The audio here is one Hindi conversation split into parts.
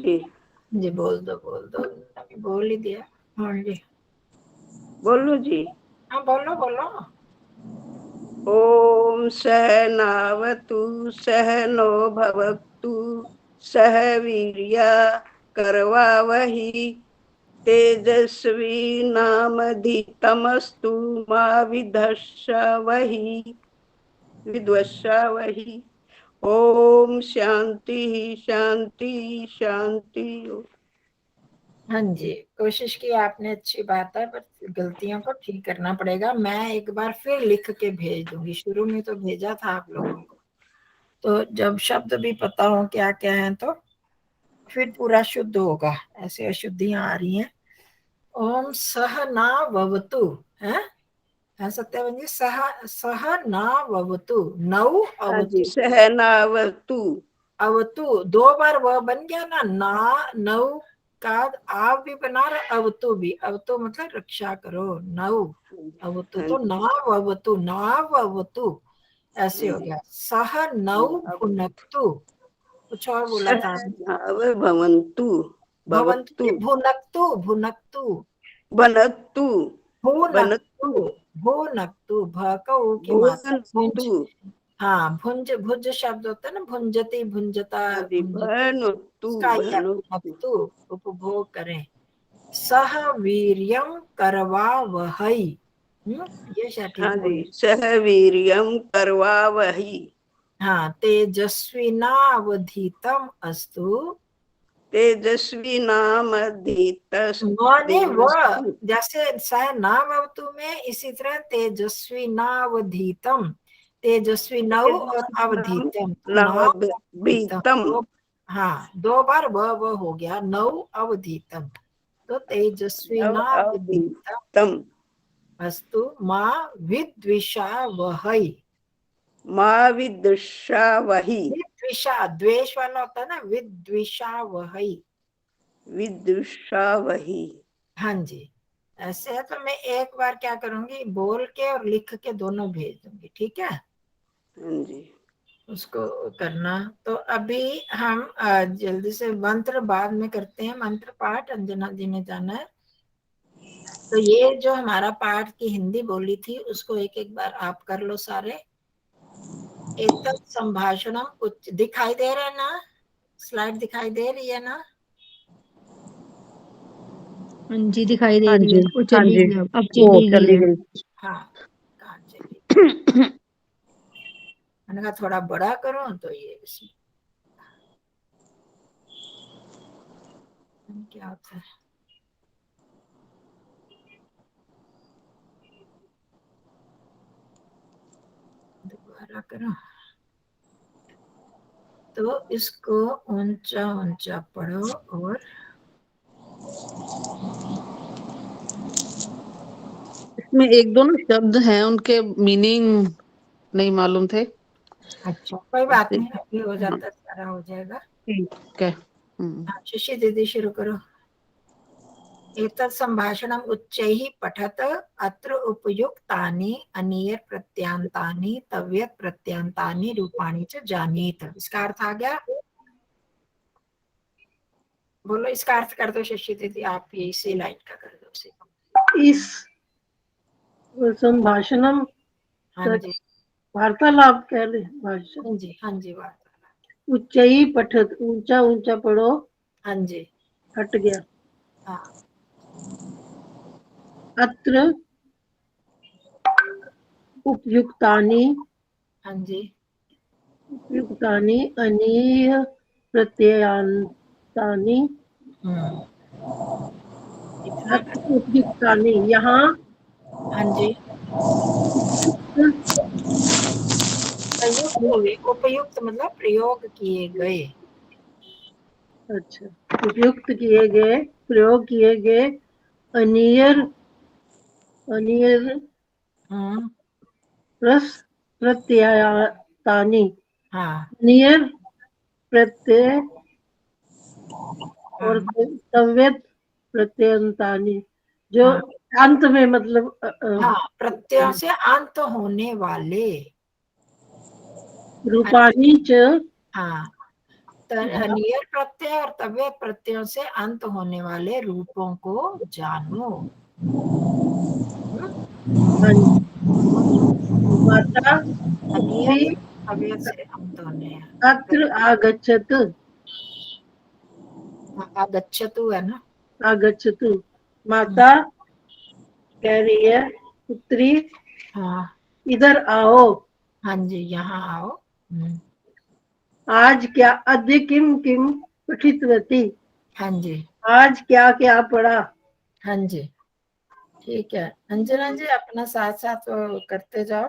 जी जी बोल दो अभी बोल ही दिया। हाँ जी बोलो जी। हाँ बोलो बोलो। ओम सहनावतु सहनो भवतु सह वीर्या करवावहि तेजस्वी नामधीतमस्तु मा विद्वषावहि। ओम शांति शांति शांति। हाँ जी कोशिश की आपने, अच्छी बात है, पर गलतियों को ठीक करना पड़ेगा। मैं एक बार फिर लिख के भेज दूंगी, शुरू में तो भेजा था आप लोगों को, तो जब शब्द भी पता हो क्या क्या है तो फिर पूरा शुद्ध होगा। ऐसे अशुद्धियां आ रही हैं। ओम सह ना ववतु है सत्यावन जी, सह ना ववतु, नौ हाँ जी अवतु। सहनावतु। अवतु दो बार वह बन गया ना नौ का आ भी बना रहा, अवतु भी, अवतु मतलब रक्षा करो, नौ अवतु हाँ तो जी ना ववतु ऐसे हो गया। सह नौ भुनक्तु, कुछ और बोला था आपने। सहनाव भवन्तु भवंतु भवतु की भुनक्तु, भुनक्तु बनतु बनतु भुनक्तु भुनक्तु, भ का ऊ की मात्रा भुनतु। भुंज। हाँ भुंज, भुज शब्द होता है ना, भुंजती भुंजता हाँ जी भुंजती, भनतु उसका यह भनतु। भुनक्तु उपभोग करें। सह वीर्यं करवावहै, ये शायद ठीक हाँ जी बोले। सह वीर्यं करवावहि हाँ तेजस्विनावधीतम अस्तु, माने वह, तेजस्विनामधीतमस्तु। जैसे स नावतु में इसी तरह तेजस्वी नावधीतम, तेजस्वी नव और अवधीतम तो नावधीतम नवबीतम। दो, हाँ दो बार व हो गया, नव अवधीतम तो तेजस्वी नव नावधीतम अवधीतम अस्तु माँ विद्विषा वहै। मा विदुषावहि विद्विषा द्वेष वाला होता है ना, विद्विषा वहै। विदुषावहि। हाँ जी ऐसे है, तो मैं एक बार क्या करूंगी, बोल के और लिख के दोनों भेज दूंगी, ठीक है। हाँ जी उसको करना। तो अभी हम जल्दी से मंत्र बाद में करते हैं, मंत्र पाठ अंजना जी ने जाना है। तो ये जो हमारा पाठ की हिंदी बोली थी उसको एक एक बार आप कर लो सारे। एक संभाषणम उच्च, दिखाई दे रहा है ना, स्लाइड दिखाई दे रही है ना। हाँ जी दिखाई दे हाँ रही जी है, वो हाँ चली जी गई, अब वो चली गई चली है। गई। हाँ कहाँ चली, मैंने कहा थोड़ा बड़ा करो तो ये क्या होता है। दोबारा करो तो इसको ऊंचा ऊंचा पढ़ो और इसमें एक दो ना शब्द हैं उनके मीनिंग नहीं मालूम थे। अच्छा कोई बात नहीं, अभी हो जाता है, सारा हो जाएगा। ठीक है। हाँ शशि दीदी शुरू करो। एतत् संभाषणम् उच्चैः पठत अत्र उपयुक्तानि अनीय प्रत्यांतानि तव्यत् प्रत्यांतानि रूपाणि च जानीत। इसका अर्थ आ गया, बोलो इसका अर्थ कर दो शशि दीदी, आप ये इसी लाइन का कर दो उसी। इस संभाषणम हाँ जी वार्तालाप कह रहे भाषण। हाँ जी हाँ जी वार्तालाप। उच्च ही पठत, ऊंचा ऊंचा पढ़ो। हाँ जी हट गया। हाँ अत्र उपयुक्तानि, हाँ जी उपयुक्तानि अनीय प्रत्ययान्तानि। इतना कर, अत्र उपयुक्तानि, यहाँ हाँ जी प्रयुक्त हुए, उपयुक्त मतलब प्रयोग किए गए। अच्छा उपयुक्त किए गए, प्रयोग किए गए अनियर, अनियर रस प्रत्ययातानि, हाँ नियर प्रत्यय और हाँ तव्यत प्रत्ययंतानि, जो हाँ अंत में मतलब हाँ प्रत्यय से अंत होने वाले। रूपाणी च हाँ नियर प्रत्यय और तव्य प्रत्ययों से अंत होने वाले रूपों को जानो। हाँ जी। माता नियर पुत्री तव्य से अंत होने हैं। अत्र आगच्छत, आगच्छतु है ना। आगच्छतु। माता कह रही है पुत्री हाँ इधर आओ। हाँ जी, यहाँ आओ। आज क्या अद्य किम किम पठितवती, हाँ जी आज क्या क्या पढ़ा। हाँ जी, ठीक है। अंजना जी अपना साथ साथ वो करते जाओ।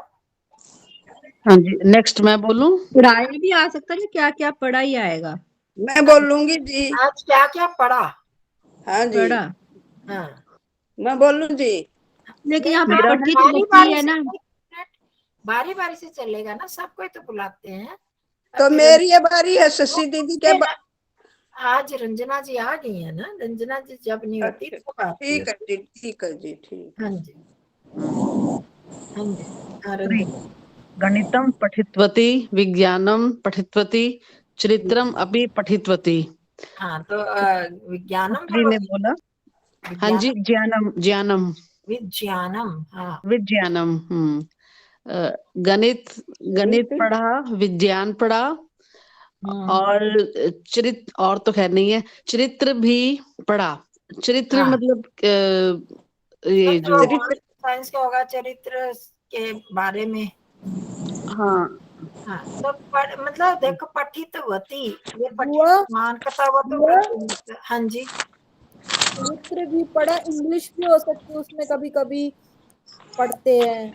हाँ जी, नेक्स्ट मैं बोलूं। पढ़ाई भी आ सकता है, क्या क्या पढ़ा ही आएगा। मैं बोलूंगी जी। आज क्या क्या पढ़ा। हाँ जी, पढ़ा, हाँ मैं बोलूं जी। लेकिन नहीं, यहाँ पे मेरा पठित बारी वती बारी है से ना। बारी बारी से चलेगा ना, सबको ही तो बुलाते हैं। तो अब मेरी ये बारी है शशि दीदी के आज रंजना जी आ गई है ना। रंजना जी जब नहीं होती अच्छा, तब आती है। ठीक है जी, ठीक है जी, ठीक। हाँ जी हाँ जी। हाँ रंजना। गणितम पठितवती, विज्ञानम पठितवती, चरित्रम अपि पठितवती। हाँ तो विज्ञानम पुत्री ने बोला, हाँ जी, विज्ञानम ज्ञानम ज्ञानम विज्ञानम। हाँ विज्ञानम। गणित गणित पढ़ा, विज्ञान पढ़ा, और चरित्र, और तो खैर नहीं है, चरित्र भी पढ़ा। चरित्र हाँ मतलब ये जो, साइंस का होगा चरित्र के बारे में। हाँ हाँ तो मतलब देखो पठितवती, ये बुआ पठित मान कथावत बुआ प्रतिनिधित्व। हाँ जी चरित्र भी पढ़ा, इंग्लिश भी हो सकती है उसमें, कभी कभी पढ़ते हैं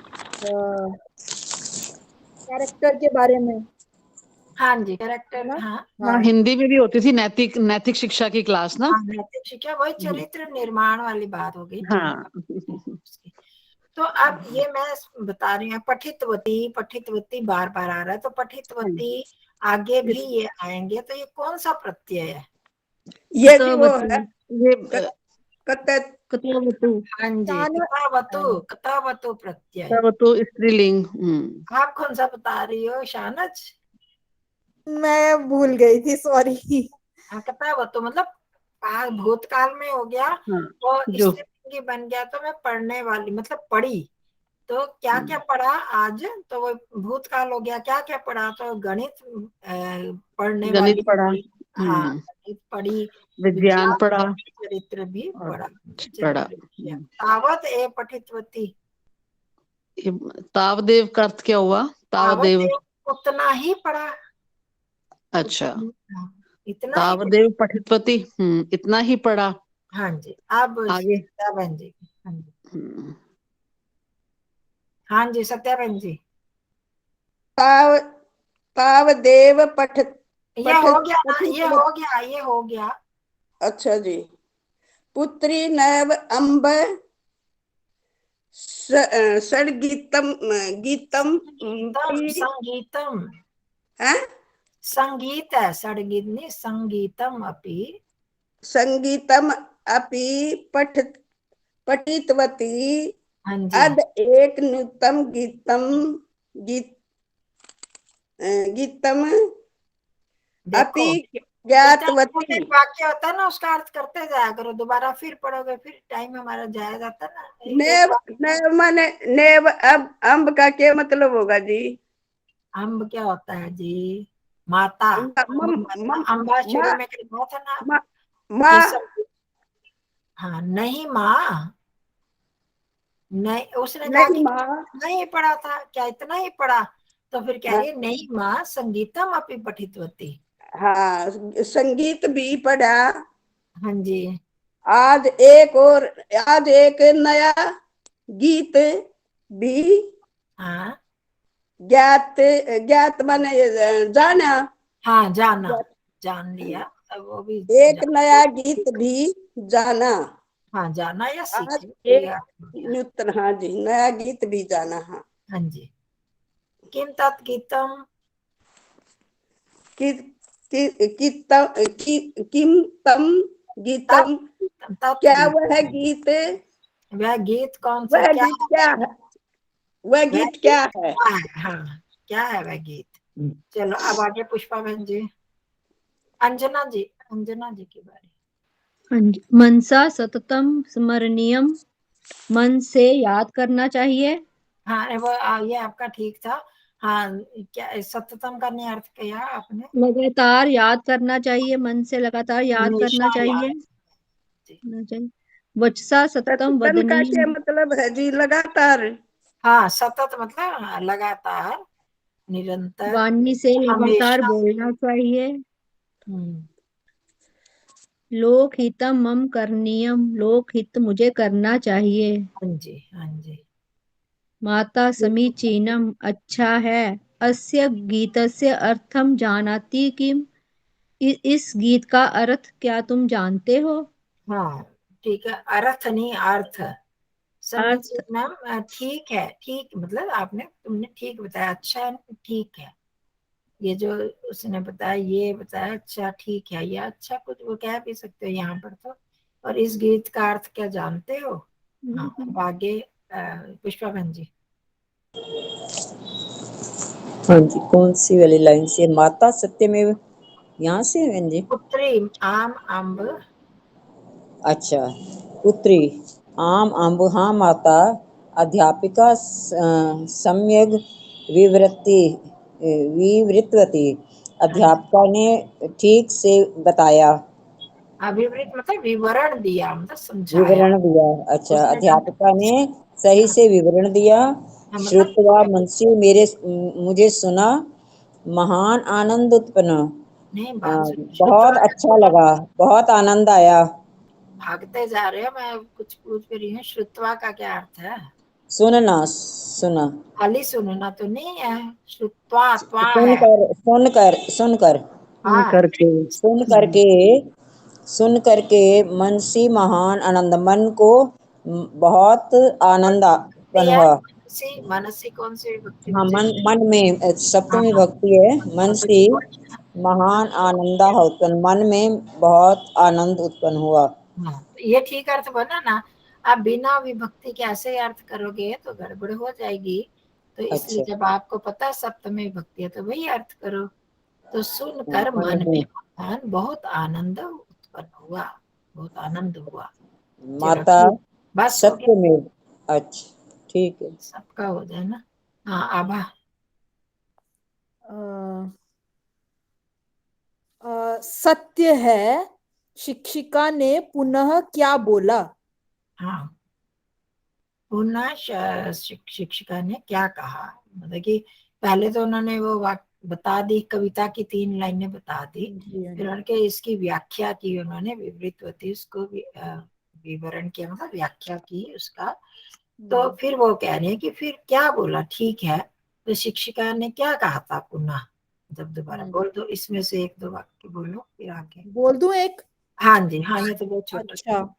कैरेक्टर के बारे में, हाँ जी, है कैरेक्टर। ना। हाँ हाँ, हाँ हिंदी में भी होती थी नैतिक नैतिक शिक्षा की क्लास ना। हाँ, नैतिक शिक्षा वही चरित्र निर्माण वाली बात हो गई। हाँ तो अब ये मैं बता रही हूँ, पठितवती पठितवती बार बार आ रहा है, तो पठितवती आगे भी ये आएंगे, तो ये कौन सा प्रत्यय है। ये जी वो है ये कत कथावतु। हाँ जी, जाना। कथावतु कथावतु प्रत्यय। वो तो स्त्रीलिंग। आप कौन सा बता रही हो शानज। मैं भूल गई थी, सॉरी। हाँ कथावतु मतलब भूतकाल में हो गया, हाँ, तो जो इससे बन गया, तो मैं पढ़ने वाली मतलब पढ़ी। तो क्या क्या पढ़ा आज, तो वो भूतकाल हो गया। क्या क्या पढ़ा, तो गणित पढ़ने गणित वाली पढ़ा, थी। हाँ गणित पढ़ी, विज्ञान विज्ञान पढ़ा पढ़ी, चरित्र भी और पढ़ा। पढ़ा। चरित्र तावत ए पठितवती। ये तावदेव का अर्थ क्या हुआ? तावत तावदेव, ए उतना ही पढ़ा। अच्छा, इतना ही पढ़ा। तावदेव पठितवती, इतना ही पढ़ा। हाँ जी, अब आगे, सत्या बहन जी। हाँ जी हम्म, हाँ जी, सत्या बहन जी। ताव तावदेव ये हो गया ना, ये पठित। हो गया, ये हो गया। अच्छा जी। पुत्री नैव अम्ब षड्गीतम गीतम संगीतम है। संगीत है, षड्गीत नहीं, संगीतम अपि। संगीतम अपि पठितवती। हाँ जी, अद एक नूतम गीत गीतम अपि देखो ज्ञातवती। एक वाक्य होता है ना, उसका अर्थ करते जाया करो, दोबारा फिर पढ़ोगे फिर टाइम हमारा जाया जाता है ना। एक नेव नेव माने नेव अब अम्ब का क्या मतलब होगा जी? अम्ब क्या होता है जी, माता। मम माता मम अम्बा मा शुरू में कहा था ना। मा मा ये सब हाँ, नहीं माँ, नहीं उसने कहा नहीं कि माँ। नहीं पढ़ा था क्या, इतना ही पढ़ा। तो फिर कह हाँ, रही है नहीं माँ, संगीतम अपि पठितवती। हाँ, संगीत भी पढ़ा। हाँ जी आज आज एक नया गीत भी हाँ ज्ञात ज्ञात माने जाना। हाँ, जाना, जान लिया। अब वो भी एक नया गीत भी जाना। हाँ, जाना या आज सीखे, कोई एक अर्थ हो गया। नूतन, हाँ जी, नया गीत भी जाना। हाँ, हाँ जी, किम तत्गीतम। कि किम तम गीतम, क्या तत्गीत, वह गीत, वह गीत कौन सा, वह क्या गीत है क्या वह है, गीत। वह वह गीत गीत क्या है? क्या है, हाँ क्या है वह गीत। चलो अब आगे पुष्पा बहन जी। अंजना जी के बारे में। हाँ जी। मनसा सततम स्मरणीयम, मन से याद करना चाहिए। हाँ ये आपका ठीक था। हाँ, क्या सततम का नहीं अर्थ किया आपने? लगातार याद करना चाहिए, मन से लगातार याद करना हमेशा चाहिए। याद जी। करना चाहिए। वचसा सततम सततम का क्या वदनीय, मतलब है जी? लगातार। हाँ, सतत मतलब लगातार, निरंतर, वाणी से लगातार हमेशा। बोलना चाहिए। हम्म, लोकहितम मम करणीयम, लोकहित मुझे करना चाहिए। हाँ जी, हाँ जी। माता समीचीनम, अच्छा है। अस्य गीतस्य अर्थम जानाति किम, इस गीत का अर्थ क्या तुम जानते हो? हाँ, ठीक है, अर्थ नहीं अर्थ। अर्थ। समीचीन मैम, ठीक है, ठीक मतलब तुमने ठीक बताया, अच्छा है, ठीक है। ये जो उसने बताया, ये बताया, अच्छा ठीक है, या अच्छा कुछ वो कह भी सकते हो यहाँ पर तो। और इस गीत का अर्थ क्या जानते हो? हाँ, अब आगे पुष्पा बहन जी। हाँ जी, कौन सी वाली लाइन से? माता सत्यमेव, यहाँ से है बहन जी? पुत्री आम अम्ब। अच्छा, पुत्री आम अम्ब, हाँ माता। अध्यापिका सम्यग विवृतवती, अध्यापिका ने ठीक से बताया, अभिवृत मतलब विवरण दिया, मतलब समझाया। विवरण दिया। अच्छा, उसने अध्यापिका ने सही से विवरण दिया। मतलब श्रुत्वा मनसी, मुझे सुना, महान आनंद उत्पन्न, नहीं, अ, बात बहुत श्रुतवा का अच्छा मतलब लगा, बहुत आनंद आया। भागते जा रहे हो, मैं कुछ पूछ भी रही हूँ। श्रुतवा का क्या अर्थ है? सुनना, सुना, खाली सुनना तो नहीं है, श्रुत्वा त्वा है। सुनकर, सुनकर, सुनकर, सुन हाँ, करके। सुन करके, सुन करके मनसी महान आनंद, मन को बहुत आनंद उत्पन्न दिया हुआ। मनसी कौन सी विभक्ति हाँ, बचे? मन में हाँ, सप्तमी भक्ति है। मन हाँ, तो से ये बोलिए ना। महान आनंद उत्पन्न, मन में बहुत आनंद उत्पन्न हुआ। हाँ, तो ये ठीक अर्थ बना ना। आप बिना विभक्ति के ऐसे अर्थ करोगे तो गड़बड़ हो जाएगी। तो इसलिए अच्छा, जब आपको पता सप्तमी विभक्ति है तो वही अर्थ करो। तो सुनकर मन मन में में बहुत आनंद उत्पन्न हुआ, बहुत आनंद हुआ। चलो माता ठीक, बस हो गया, सत्य में। अच्छा, ठीक है। सबका हो जाए ना। हाँ, आभा। सत्य है, शिक्षिका ने पुनः क्या बोला? हाँ, पुनः शिक्षिका ने क्या कहा, मतलब कि पहले तो उन्होंने वो बता दी, कविता की 3 लाइनें बता दी। फिर उनके इसकी व्याख्या की उन्होंने, विवृत होती उसको विवरण किया, मतलब व्याख्या की उसका। तो फिर वो कह रहे हैं कि फिर क्या बोला, ठीक है। तो शिक्षिका ने क्या कहा था पुनः, जब दोबारा बोल दो, इसमें से 1-2 वाक्य बोलो फिर आगे। बोल दूं एक? हाँ जी, हाँ, ये तो बहुत छोटा। अच्छा।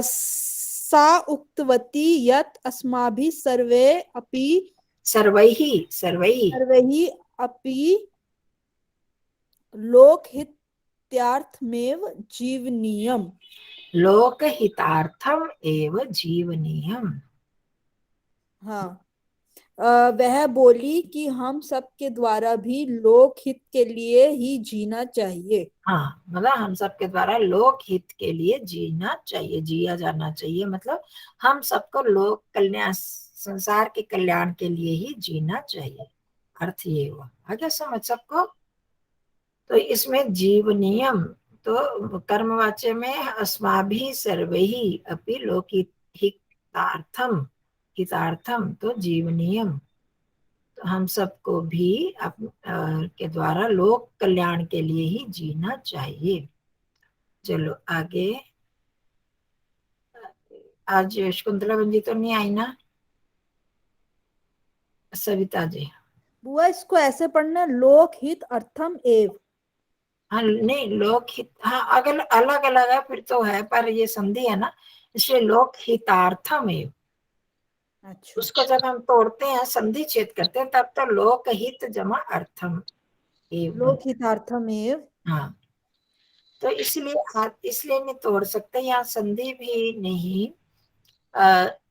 सा उक्तवती यत् अस्माभिः सर्वे अपि सर्वैः सर्वैः अपि लोकहितार्थमेव जीवनीयम्। लोकहितार्थम एव जीवनीयम। हाँ, वह बोली कि हम सबके द्वारा भी लोकहित के लिए ही जीना चाहिए। हाँ, मतलब हम सबके द्वारा लोक हित के लिए जीना चाहिए, जिया जाना चाहिए, मतलब हम सबको लोक कल्याण, संसार के कल्याण के लिए ही जीना चाहिए। अर्थ ये हुआ, आगे समझ सबको। तो इसमें जीव नियम, तो कर्मवाच्य में अस्माभि सर्वैहि अपि लोकहितार्थम, हितार्थम तो जीव नियम, तो हम सबको भी के द्वारा लोक कल्याण के लिए ही जीना चाहिए। चलो आगे। आज शकुंतला बंजी तो नहीं आई ना? सविता जी। बुआ, इसको ऐसे पढ़ना, लोकहित अर्थम एव। हाँ, नहीं, लोक हित, हाँ, अगर अलग अलग है फिर तो है, पर ये संधि है ना, इसलिए लोक हितार्थम एव। अच्छा। उसको जब हम तोड़ते हैं, संधि छेद करते हैं, तब तो लोक हित जमा अर्थम एव बनता लोकहितार्थम एव। है। हाँ, तो इसलिए नहीं तोड़ सकते, यहाँ संधि भी नहीं।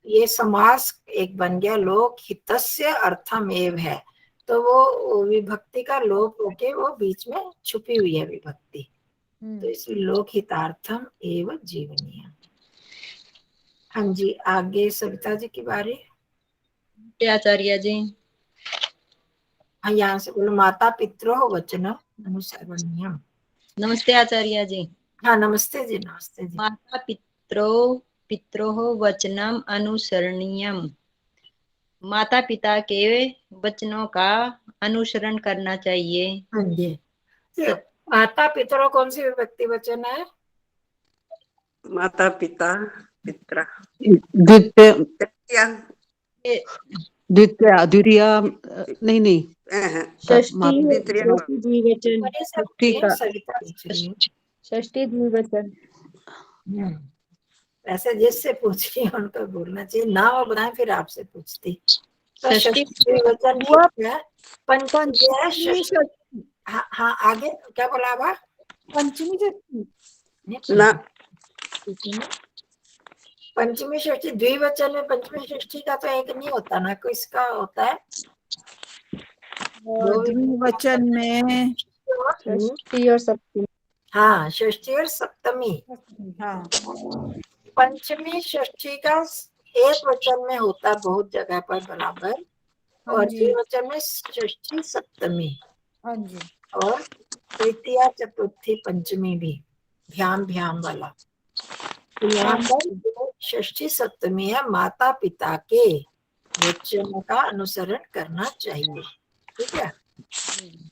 ये समास एक बन गया, लोक हितस्य अर्थम एव है। तो वो विभक्ति का लोप होके वो बीच में छुपी हुई है विभक्ति, तो इसलिए लोकहितार्थम एवं जीवनीय। हाँ जी, आगे सविता जी की बारी। आचार्य जी। हाँ, यहाँ से बोलो। माता पितरो वचन अनुसरणीयम। नमस्ते आचार्य जी। हाँ, नमस्ते जी, नमस्ते जी। माता पित्रोः वचनम अनुसरणीयम। माता पिता के वचनों का अनुसरण करना चाहिए। हाँ जी। माता पितरो कौन सी विभक्ति वचन है? माता पिता पित्रा द्वितीय तृतीया द्वितीय नहीं नहीं षष्ठी द्वितीय द्विवचन। बड़े से षष्ठी पूछिए, सविता पूछ रही हूँ। षष्ठी द्विवचन। ऐसे जिससे पूछ रही हूँ उनको बोलना चाहिए ना, वो बनाए फिर आपसे पूछती। तो षष्ठी षष्ठी वचन ठीक है। पंचमी है षष्ठी। हाँ हाँ, आगे क्या बोला बा? पंचमी षष्ठी। नहीं, ना पंचमी षष्ठी द्विवचन में पंचमी षष्ठी का तो एक नहीं होता ना, किसका होता है? द्विवचन में षष्ठी और सप्तमी। हाँ, षष्ठी और सप्तमी। हाँ, पंचमी षष्ठी का एक वचन में होता बहुत जगह पर बराबर, हाँ और जी, द्विवचन में षष्ठी सप्तमी, हाँ जी, और तृतीया चतुर्थी पंचमी भी ध्यान ध्यान वाला। तो यहाँ पर जो षष्ठी सप्तमी है, माता पिता के वचनों का अनुसरण करना चाहिए। ठीक है।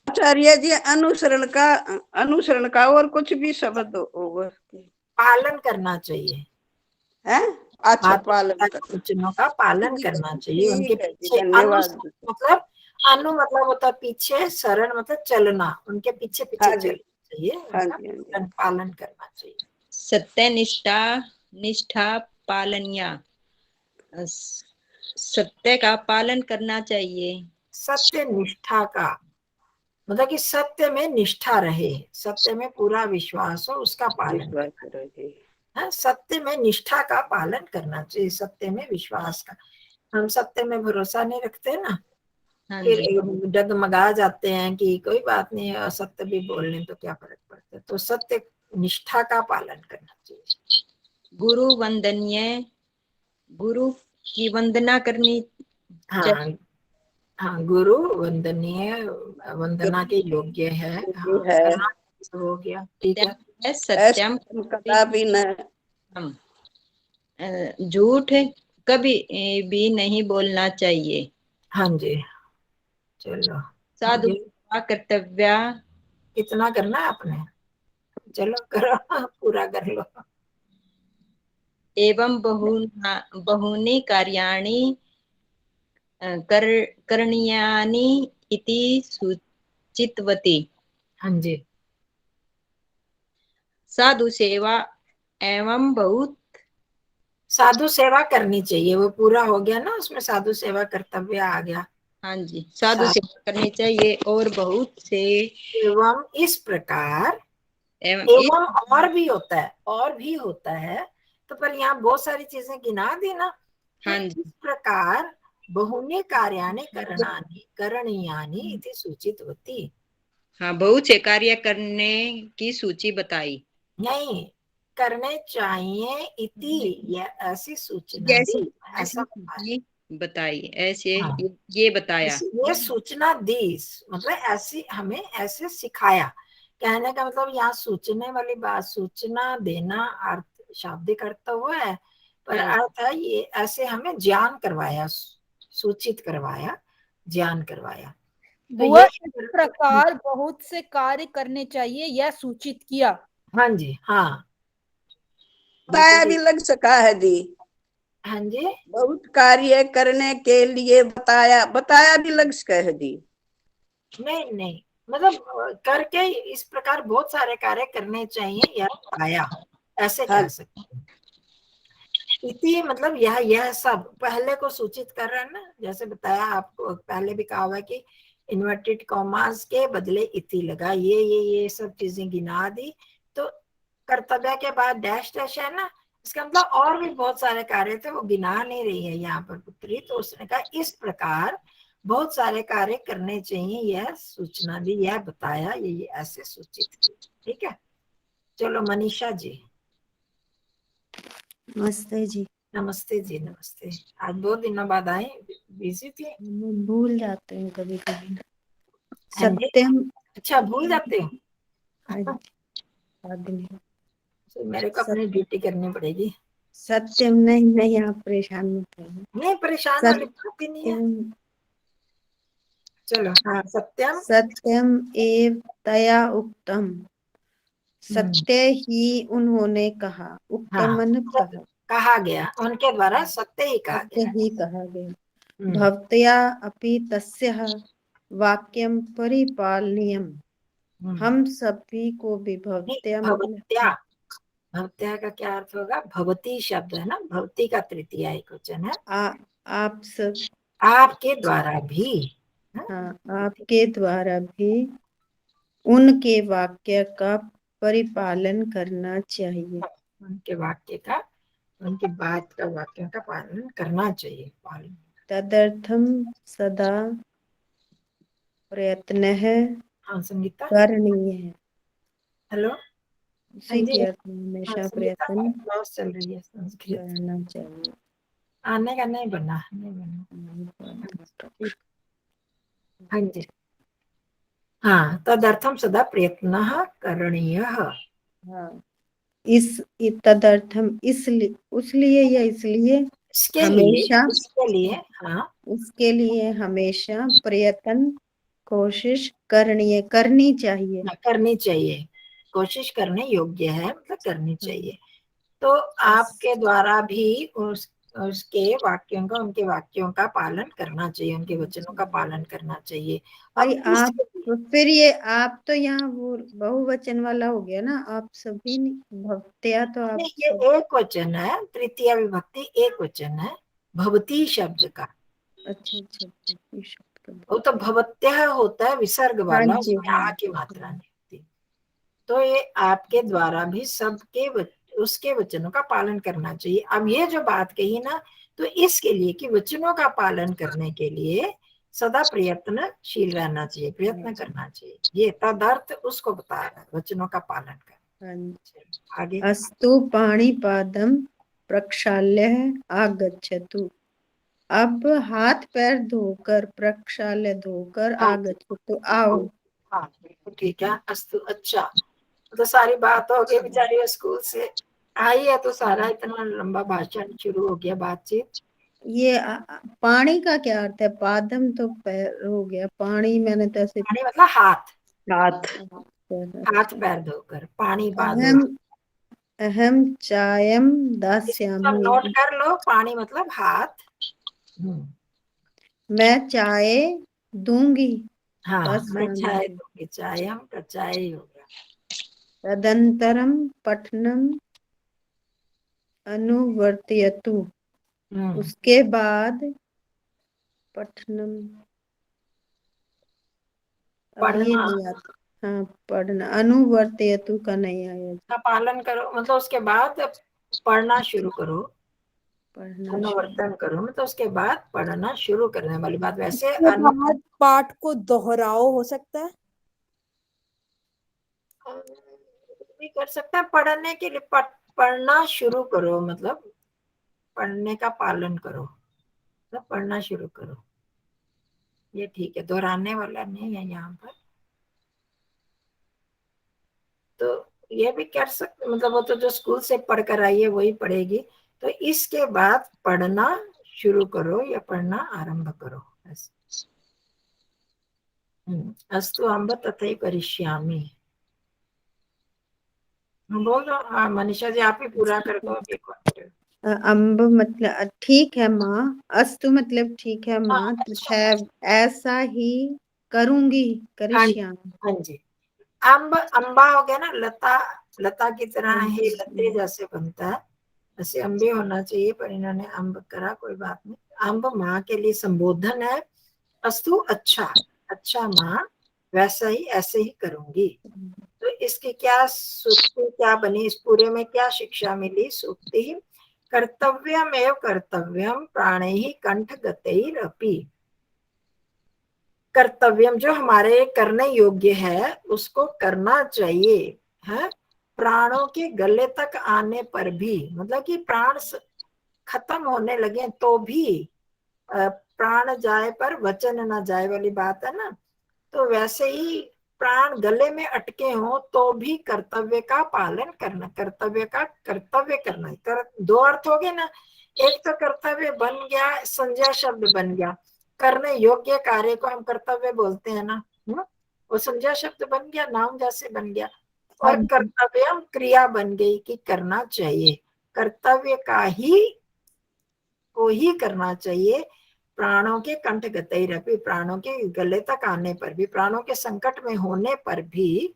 आचार्य जी, अनुसरण का और कुछ भी शब्द होगा पालन करना चाहिए। है? अच्छा, माता पालन पिता के करना। वचनों का पालन ठीक है, करना चाहिए। उनके ठीक है जी, पीछे धन्यवाद। मतलब अनु मतलब होता है पीछे, शरण मतलब चलना, उनके पीछे पीछे हाँ जी, चलना चाहिए, हाँ उनका जी, हाँ जी। पालन करना चाहिए। सत्यनिष्ठा निष्ठा पालनीय। सत्य का पालन करना चाहिए। सत्य निष्ठा का मतलब कि सत्य में निष्ठा रहे, सत्य में पूरा विश्वास हो, उसका पालन विश्वास करना। रहे। हाँ, सत्य में निष्ठा का पालन करना चाहिए, सत्य में विश्वास का। हम सत्य में भरोसा नहीं रखते ना, हाँ फिर जी। डगमगा जाते हैं कि कोई बात नहीं, असत्य भी बोल लें तो क्या फर्क पड़ता है। तो सत्य निष्ठा का पालन करना चाहिए। गुरु वंदनीय। गुरु की वंदना करनी हाँ हाँ, गुरु वंदनीय, वंदना के योग्य है। हाँ, है करना हो गया, ठीक है। चाहिए। सत्यम कदापि न झूठ कभी भी नहीं बोलना चाहिए। हाँ जी, चलो साधु आगे। सेवा कर्तव्य। कितना करना है आपने? चलो करो, पूरा कर लो। एवं बहूनि कार्याणि करणीयानि इति सूचितवती। हाँ जी, साधु सेवा एवं बहुत। साधु सेवा करनी चाहिए, वो पूरा हो गया ना, उसमें साधु सेवा कर्तव्य आ गया। हाँ जी, साधु सेवा करनी चाहिए और बहुत से एवं इस प्रकार, एवं एवं और भी होता है, और भी होता है, तो पर यहाँ बहुत सारी चीजें गिना दी ना। तो हाँ जी, इस प्रकार बहुने कार्याणि करणीयानि इति सूचित होती। हाँ, बहुत से कार्य करने की सूची बताई। नहीं, करने चाहिए इति, यह ऐसी सूचना ऐसी दी, ऐसी ऐसा बताया। सूची बताई, ऐसे हाँ, ये बताया। ये सूचना दी मतलब ऐसी हमें ऐसे सिखाया। कहने का मतलब यहाँ सूचने वाली बात, सूचना देना अर्थ शाब्दिक अर्थ तो वो है, पर हाँ, अर्थ है ये ऐसे हमें ज्ञान करवाया, सूचित करवाया, ज्ञान करवाया। तो बुआ ये इस प्रकार बहुत से कार्य करने चाहिए, यह सूचित किया। हाँ जी, हाँ बताया भी लग सका है जी। हाँ जी, बहुत कार्य करने के लिए बताया भी लग सका है जी। नहीं नहीं, मतलब करके इस प्रकार बहुत सारे कार्य करने चाहिए, यह बताया, ऐसे हाँ कह सकते हैं। इति मतलब यह सब पहले को सूचित कर रहा है ना, जैसे बताया आपको पहले भी कहा हुआ है कि इन्वर्टेड कॉमास के बदले इति लगा, ये सब चीजें गिना दी। तो कर्तव्य के बाद डैश डैश है ना, इसका मतलब और भी बहुत सारे कार्य थे, वो गिना नहीं रही है यहाँ पर पुत्री। तो उसने कहा इस प्रकार बहुत सारे कार्य करने चाहिए, यह सूचना दी, यह बताया, ये ऐसे सूचित की। ठीक है, चलो मनीषा जी। नमस्ते जी। नमस्ते जी, नमस्ते। आज 2 दिनों बाद आए, बिजी थी। मैं भूल जाते हैं कभी कभी। हाँ जी। सत्यम। अच्छा, भूल जाते हो? याद नहीं। तो मेरे को अपनी ड्यूटी करनी पड़ेगी। सत्यम नहीं नहीं, आप परेशान मत होइए। नहीं, परेशान वाली बात ही नहीं है। सत्यम चलो, हाँ, सत्यम। सत्यम एव तया उक्तम। सत्य ही उन्होंने कहा। उक्तम हाँ, मन सत्य कहा। कहा गया, उनके द्वारा सत्य ही कहा सत्य गया। ही कहा गया। हम्म, भवत्या अपि तस्यः वाक्यम परिपालनीयम। हम्म। हम सभी को भी नहीं, भवत्या भवत्या। मतलब भवत्या का क्या अर्थ होगा? भवती शब्द है ना, भवती का तृतीया एक वचन है। आप सब, आपके द्वारा भी। हाँ, हाँ, आपके द्वारा भी उनके वाक्य का परिपालन करना चाहिए। उनके वाक्य का, उनकी बात का, वाक्यों का पालन करना चाहिए। पालन। तदर्थम सदा प्रयत्नः हाँ, संगीता। करणीय है। हेलो। हाँ उसी जी। के अर्थ में हाँ, हमेशा संगीता का प्रयत्न क्लास चल रही है संस्कृत। करना चाहिए। आने का नहीं बना, नहीं बना। ठीक। हाँ जी। हाँ, तदर्थम सदा प्रयत्नः करणीयः। हाँ, तदर्थम इसलिए, उसलिए या इसलिए इसके लिए, हमेशा, इसके लिए, हाँ, उसके लिए हमेशा प्रयत्न, कोशिश करनी चाहिए। करनी चाहिए। कोशिश करने योग्य है, मतलब करनी चाहिए। तो बस आपके द्वारा भी उसके वाक्यों का, उनके वाक्यों का पालन करना चाहिए, उनके वचनों का पालन करना चाहिए। भाई अब आप, फिर ये आप तो यहाँ वो बहुवचन वाला हो गया ना, आप सभी भक्तिया तो आप नहीं, ये सब। एक वचन है, तृतीय विभक्ति एक वचन है भवती शब्द का। अच्छा अच्छा अच्छा, ये शब्द का। वो तो भवत्यः होता है विसर्ग हाँ वाला, जी, उसमें आ हाँ की मात्रा नहीं होती। तो ये आपके द्वारा भी सबके उसके वचनों का पालन करना चाहिए। अब ये जो बात कही ना, तो इसके लिए कि वचनों का पालन करने के लिए सदा प्रयत्नशील रहना चाहिए, प्रयत्न करना चाहिए। ये तदर्थ उसको बता रहा है, वचनों का पालन करना। हाँ जी। आगे। अस्तु पाणिपादं प्रक्षाल्य आगच्छतु। अब हाथ पैर धोकर, प्रक्षाल्य धोकर हाँ, आगच्छतु, आओ। हाँ, बिल्कुल ठीक है। अस्तु, अच्छा, तो सारी बात हो गई, बेचारी स्कूल से आई है तो सारा इतना लंबा भाषण शुरू हो गया, बातचीत। ये पानी का क्या अर्थ है? पादम तो पैर हो गया, पानी मैंने तो ऐसे पानी मतलब हाथ, हाथ। हाथ पैर धोकर पानी बादो। अहम अहम चायम इसको सब नोट दास्यामि। कर लो, पानी मतलब हाथ। मैं चाय दूंगी। हाँ, मैं चाय दास्यामि। दूंगी, चाय हम का चाय ही हो गया। तदंतरम पठनम अनुवर्तयतु। उसके बाद पठनम, अब ये पढ़ना नहीं आता। हाँ, पढ़ना, अनुवर्तयतु का नहीं आया। का पालन करो, मतलब उसके बाद पढ़ना शुरू करो। पढ़ना शुरू। अनुवर्तन करो मतलब उसके बाद पढ़ना शुरू करने वाली बात। वैसे उसके बाद पाठ को दोहराओ, हो सकता है। भी कर सकता है, पढ़ने के लिए पढ़ना शुरू करो, मतलब पढ़ने का पालन करो, मतलब पढ़ना शुरू करो। ये ठीक है, दोहराने वाला नहीं है यहाँ पर। तो ये भी कर सकते, मतलब वो तो जो स्कूल से पढ़ कर आई है वही पढ़ेगी। तो इसके बाद पढ़ना शुरू करो या पढ़ना आरंभ करो, ऐसे। अस्तु अम्ब तथैव करिष्यामि। बोलो, हाँ, मनीषा जी आप ही पूरा कर दो एक बार। अम्ब मतलब ठीक है माँ। अस्तु मतलब ठीक है हाँ, माँ, अच्छा। तथा ऐसा ही करूंगी, हाँ, करिष्यामि। हाँ जी। अम्ब, अम्बा हो गया ना, लता, लता की तरह है, लते जैसे बनता है, ऐसे अम्बे होना चाहिए, पर इन्होंने अम्ब करा, कोई बात नहीं। अम्ब माँ के लिए संबोधन है। अस्तु, अच्छा, अच्छा माँ, वैसा ही, ऐसे ही करूंगी। तो इसकी क्या सूक्ति क्या बनी, इस पूरे में क्या शिक्षा मिली? सूक्ति, कर्तव्यमेव कर्तव्यम प्राणैः कंठगतैरपि। कर्तव्यम, जो हमारे करने योग्य है उसको करना चाहिए है। प्राणों के गले तक आने पर भी, मतलब कि प्राण खत्म होने लगे तो भी, प्राण जाए पर वचन न जाए वाली बात है ना। तो वैसे ही प्राण गले में अटके हो तो भी कर्तव्य का पालन करना, कर्तव्य का कर्तव्य करना। दो अर्थ हो गए ना, एक तो कर्तव्य बन गया, संज्ञा शब्द बन गया, करने योग्य कार्य को हम कर्तव्य बोलते हैं ना, वो संज्ञा शब्द बन गया, नाम जैसे बन गया। और कर्तव्य क्रिया बन गई कि करना चाहिए, कर्तव्य को ही करना चाहिए। प्राणों के कंठ गतैरपि, प्राणों के गले तक आने पर भी, प्राणों के संकट में होने पर भी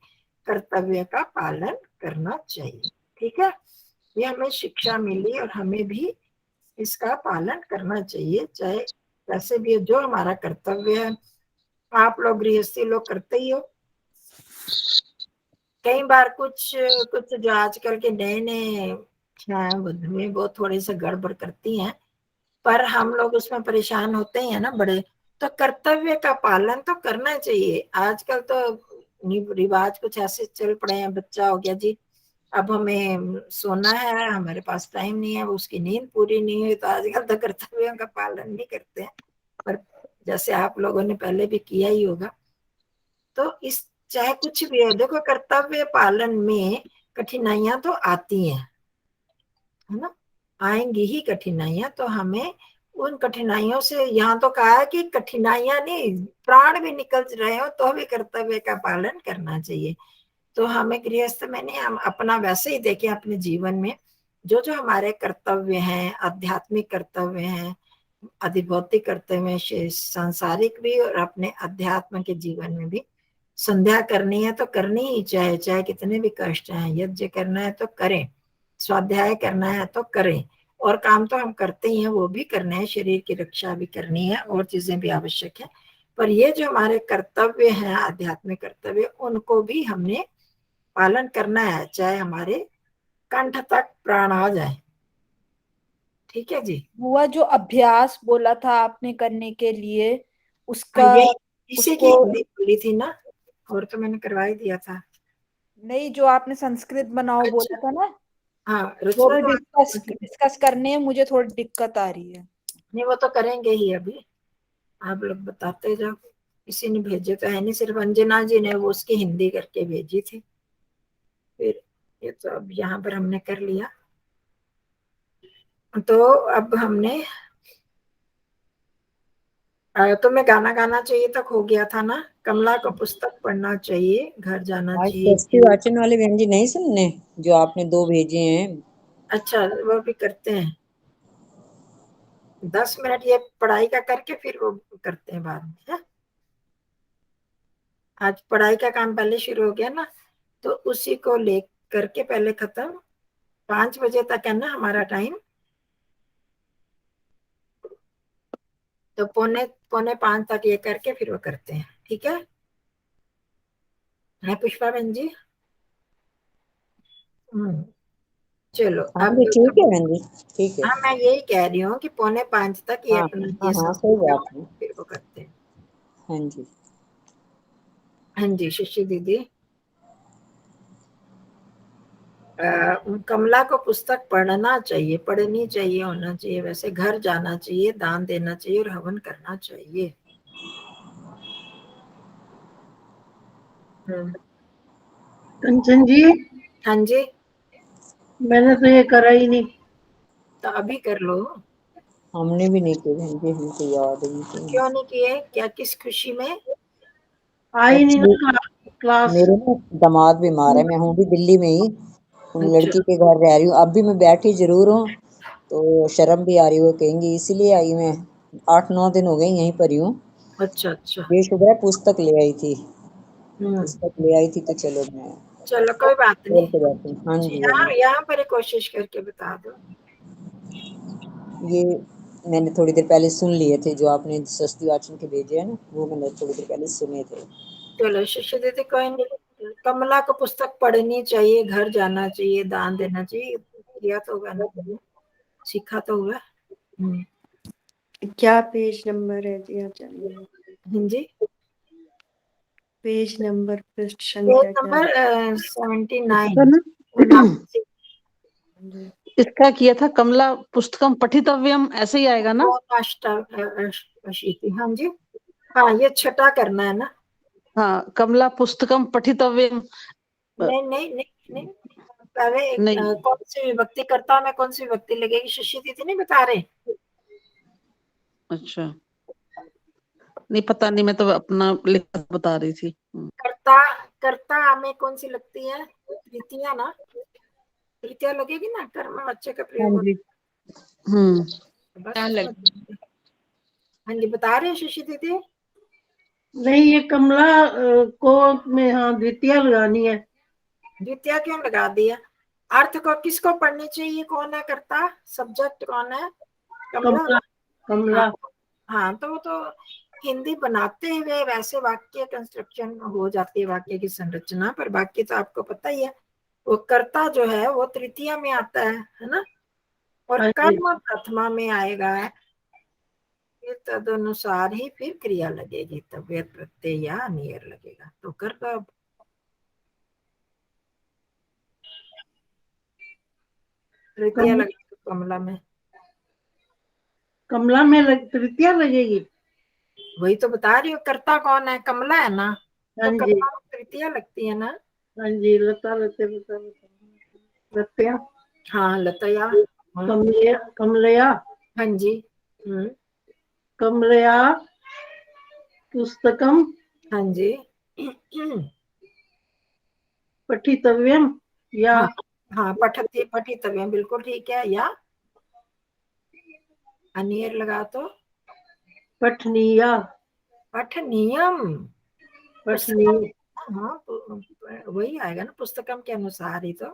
कर्तव्य का पालन करना चाहिए। ठीक है, ये हमें शिक्षा मिली और हमें भी इसका पालन करना चाहिए, चाहे वैसे भी जो हमारा कर्तव्य है। आप लोग गृहस्थी लोग करते ही हो। कई बार कुछ कुछ जो आजकल के नए नए वधुएं वो थोड़ी सी गड़बड़ करती हैं, पर हम लोग उसमें परेशान होते हैं ना बड़े। तो कर्तव्य का पालन तो करना चाहिए। आजकल तो रिवाज कुछ ऐसे चल पड़े हैं, बच्चा हो गया जी, अब हमें सोना है, हमारे पास टाइम नहीं है, उसकी नींद पूरी नहीं हुई, तो आजकल तो कर्तव्यों का पालन नहीं करते हैं। पर जैसे आप लोगों ने पहले भी किया ही होगा। तो इस चाहे कुछ भी हो, देखो कर्तव्य पालन में कठिनाइयां तो आती हैं, है ना, आएंगी ही कठिनाइयां। तो हमें उन कठिनाइयों से, यहाँ तो कहा है कि कठिनाइयां नहीं, प्राण भी निकल रहे हो तो भी कर्तव्य का पालन करना चाहिए। तो हमें गृहस्थ में नहीं, हम अपना वैसे ही देखें अपने जीवन में जो जो हमारे कर्तव्य हैं, आध्यात्मिक कर्तव्य हैं, अधिभौतिक कर्तव्य हैं, सांसारिक भी और अपने अध्यात्म के जीवन में भी। संध्या करनी है तो करनी ही चाहे, चाहे कितने भी कष्ट हैं। यज्ञ करना है तो करें, स्वाध्याय करना है तो करें, और काम तो हम करते ही हैं, वो भी करने हैं, शरीर की रक्षा भी करनी है, और चीजें भी आवश्यक है। पर ये जो हमारे कर्तव्य हैं, आध्यात्मिक कर्तव्य, उनको भी हमने पालन करना है, चाहे हमारे कंठ तक प्राण आ जाए। ठीक है जी। हुआ जो अभ्यास बोला था आपने करने के लिए, उसका हाँ, यही इसी की उसको हिंदी बोली थी ना, और तो मैंने करवा ही दिया था। नहीं, जो आपने संस्कृत बनाओ अच्छा, बोला था ना, हाँ वो रचना भी डिस्कस तो डिस्कस करने में मुझे थोड़ी दिक्कत आ रही है। नहीं, वो तो करेंगे ही अभी, आप लोग बताते जाओ। किसी ने भेजे तो है नहीं, सिर्फ अंजना जी ने वो उसकी हिंदी करके भेजी थी। फिर ये तो अब यहाँ पर हमने कर लिया। तो अब हमने तुम्हें गाना गाना चाहिए तक हो गया था ना, कमला को पुस्तक पढ़ना चाहिए, घर जाना आज चाहिए। स्वस्ति वाचन वाले बहन जी नहीं सुनने जो आपने 2 भेजे हैं? अच्छा, वो भी करते हैं। 10 मिनट ये पढ़ाई का करके फिर वो करते हैं बाद में, है? आज पढ़ाई का काम पहले शुरू हो गया ना, तो उसी को ले करके पहले खत्म। 5 बजे तक है ना हमारा टाइम, तो पौने पौने 5 तक ये करके फिर वो करते हैं। ठीक है पुष्पा बहन जी? चलो हाँ अब जी, ठीक है बहन जी, ठीक है। हाँ, मैं यही कह रही हूँ कि पौने 5 तक ये हाँ अपना हाँ ये हाँ, सब सही बात है। फिर वो करते हैं। हाँ जी। हाँ जी शशि दीदी। कमला को पुस्तक पढ़ना चाहिए, पढ़नी चाहिए, होना चाहिए, वैसे घर जाना चाहिए, दान देना चाहिए और हवन करना चाहिए। कंचन जी, हाँ जी, मैंने तो ये करा ही नहीं। तो अभी कर लो। हमने भी नहीं किए बहन जी, हमको याद ही नहीं। क्यों नहीं किए? क्या किस खुशी में? आ ही नहीं एक्चुअली ना क्लास। मेरे ना दामाद बीमार है, मैं हूँ भी दिल्ली में ही, उन अच्छा लड़की के घर रह रही हूँ। अब भी मैं बैठी जरूर हूँ, तो शर्म भी आ रही हो कहेंगी, इसीलिए आई मैं। 8-9 दिन हो गए यहीं पर ही हूँ। अच्छा अच्छा। ये शुक्र है पुस्तक ले आई थी, हम्म, पुस्तक ले आई थी, तो चलो मैं चलो कोई बात बोल नहीं। के बैठी। हाँ जी हाँ यहाँ पर ही कोशिश करके बता दो। जी। ये मैंने थोड़ी देर पहले सुन लिए थे जो आपने स्वस्ति वाचन के भेजे हैं ना, वो मैंने थोड़ी देर पहले सुने थे। चलो शिष्य दीदी, कोई नहीं, कमला को पुस्तक पढ़नी चाहिए, घर जाना चाहिए, दान देना चाहिए, किया तो होगा ना, सीखा तो हुआ। क्या पेज नंबर है जी? अच्छा हाँ जी, पेज नंबर पृष्ठ पेज संख्या क्या नंबर है? 79। इसका किया था कमला पुस्तकम पठितव्यम, ऐसे ही आएगा ना? हाँ जी, हाँ ये छठा करना है ना। हाँ, कमला पुस्तकम पठितव्यम। नहीं नहीं नहीं नहीं, पहले नहीं, कौन सी विभक्ति कर्ता में कौन सी विभक्ति लगेगी, शिष्य दीदी नहीं बता रहे। अच्छा, नहीं पता नहीं, मैं तो अपना लिखा बता रही थी। कर्ता, कर्ता में कौन सी लगती है, तृतीया ना, तृतीया लगेगी ना, कर्म अच्छे का प्रयोग हाँ जी। बस। हाँ जी, बता रहे शिष्य दीदी। नहीं, ये कमला को में हाँ द्वितीय लगानी है। द्वितीया क्यों लगा दिया? अर्थ को किसको पढ़नी चाहिए, कौन है कर्ता, सब्जेक्ट कौन है, कमला। कमला। हाँ तो वो तो हिंदी बनाते हुए वैसे वाक्य कंस्ट्रक्शन हो जाती है, वाक्य की संरचना, पर वाक्य तो आपको पता ही है, वो कर्ता जो है वो तृतीया में आता है ना, और कर्म प्रथमा में आएगा। फिर तदनुसार ही फिर क्रिया लगेगी, तबियत प्रत्यय या नियर लगेगा, तो कर्ता तृतीया लगेगा कमला में। कमला में तृतीया लगेगी। वही तो बता रही हूँ, कर्ता कौन है, कमला है ना, हाँ तो जी, कर्ता में तृतीया लगती है ना। हाँ जी, लता लते लत्या, हाँ लतया, हाँ कमलया, कमलया, हाँ जी, कमलया पुस्तकम हाँ जी, पठितव्यम या हाँ हाँ, पठती पठितव्यम, बिल्कुल ठीक है, या अनियर लगा तो पठनीया, पठनीयम, पठनीय। हाँ वही आएगा ना, पुस्तकम के अनुसार ही तो।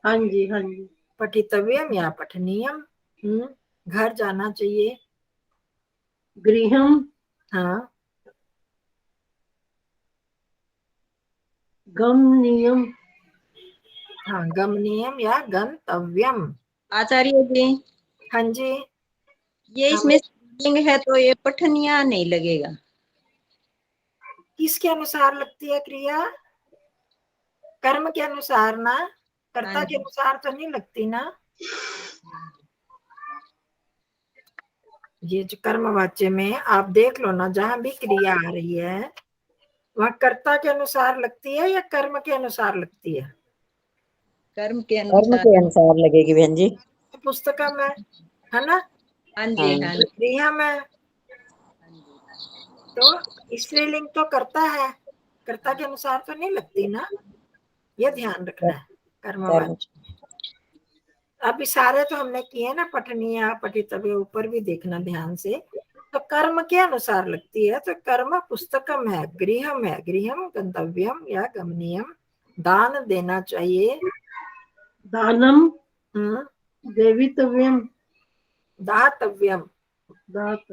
हाँ जी, हाँ जी। पठितव्यम या पठनीयम, घर जाना चाहिए। गृहम, हाँ, गमनीयम। हाँ गमनीयम या गंतव्यम। आचार्य जी, हाँ जी, ये इसमें स्त्रीलिंग है तो ये पठनिया नहीं लगेगा। किसके अनुसार लगती है क्रिया, कर्म के अनुसार ना, कर्ता के अनुसार तो नहीं लगती ना। ये जो कर्मवाच्य में आप देख लो ना, जहां भी क्रिया आ रही है वहां कर्ता के अनुसार लगती है या कर्म के अनुसार लगती है। कर्म के अनुसार लगेगी बहन जी। पुस्तकम है ना, हाँ जी, हाँ जी। क्रिया में तो स्त्रीलिंग तो करता है, कर्ता के अनुसार तो नहीं लगती ना, ये ध्यान रखना है कर्मवाच्य। अभी सारे तो हमने किए ना, पठनीय पठितव्य, ऊपर भी देखना ध्यान से, तो कर्म के अनुसार लगती है, तो कर्म पुस्तकम है, गृहम है, गृहम गंतव्यम या गमनीयम, दान देना चाहिए, दानम, देवितव्यम, दातव्यम, दात।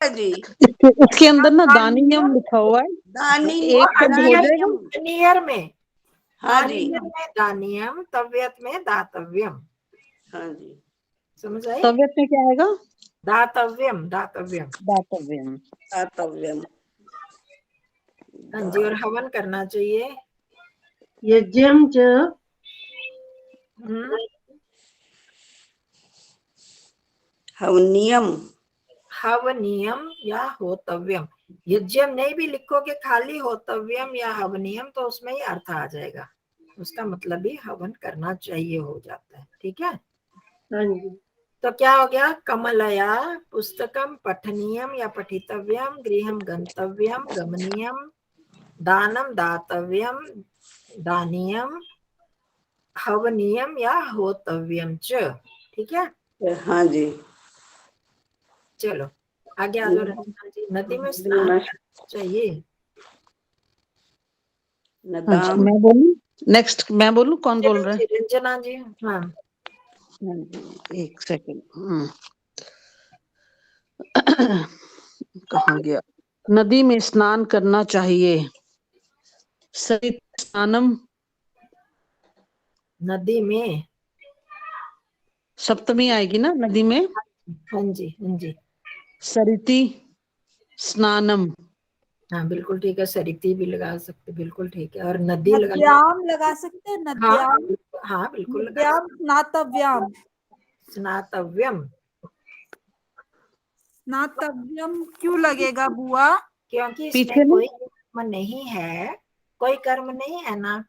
जी इसके अंदर ना दानियम लिखा हुआ है, दानी एक शब्द हो जाएगा। नियर में, हाँ जी, दानियम में दानियम, तव्यत में दातव्यम, हाँ जी, समझ आई, तबियत में क्या आएगा? दातव्यम, दातव्यम। दातव्यम। दातव्यम। हाँ जी, और हवन करना चाहिए। यज्ञम च हवनियम, हवनियम या होतव्यम, यज्ञम नहीं भी लिखोगे, खाली होतव्यम या हवनियम, तो उसमें ही अर्थ आ जाएगा, उसका मतलब ही हवन करना चाहिए हो जाता है, ठीक है। हाँ जी। तो क्या हो गया, कमलया पुस्तकम पठनीयम या पठितव्यम, गृहम गंतव्यम, गमनीयम, दानम दातव्यम, दानीयम, हवनीयम या होतव्यम च, ठीक है। हाँ जी। चलो आगे आ जाओ रंजना जी, नदी में स्नान करना चाहिए। नदाम, मैं बोलूं? नेक्स्ट मैं बोलूं? कौन बोल रहा है? रंजना जी, हाँ एक सेकंड। कहाँ गया? नदी में स्नान करना चाहिए, सरित स्नानम, नदी में, सप्तमी आएगी ना नदी में। हाँ जी, हाँ जी, सरिति स्नानम, हाँ बिल्कुल ठीक है, सरिती भी लगा सकते, बिल्कुल ठीक है। और नदी लगा, नद्याम लगा सकते हैं, हाँ नद्याम। हाँ बिल्कुल लगा नद्याम स्नातव्याम। स्नातव्यम, स्नातव्यम क्यों लगेगा बुआ? क्योंकि पीछे इसमें में कोई कर्म नहीं है, कोई कर्म नहीं है ना,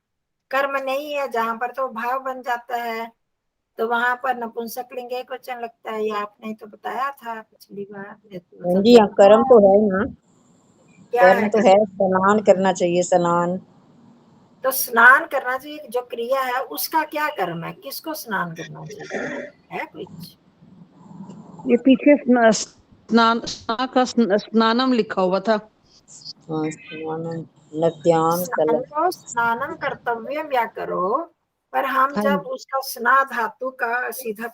कर्म नहीं है जहां पर तो भाव बन जाता है, तो वहां पर नपुंसक लिंग एकवचन लगता है। ये आपने तो बताया था पिछली बार, मतलब जी हाँ, कर्म तो है ना, क्या कर्म है? तो है, स्नान करना चाहिए, स्नान। तो स्नान करना चाहिए, जो क्रिया है उसका क्या कर्म है, किसको स्नान करना चाहिए, है कुछ? ये पीछे स्नान का स्नानम लिखा हुआ था। हाँ, स्नानम, नद्याम स्नान स्थलम। को स्नानम कर्तव्यम या करो, पर हम हाँ जब उसका स्ना धातु का सीधा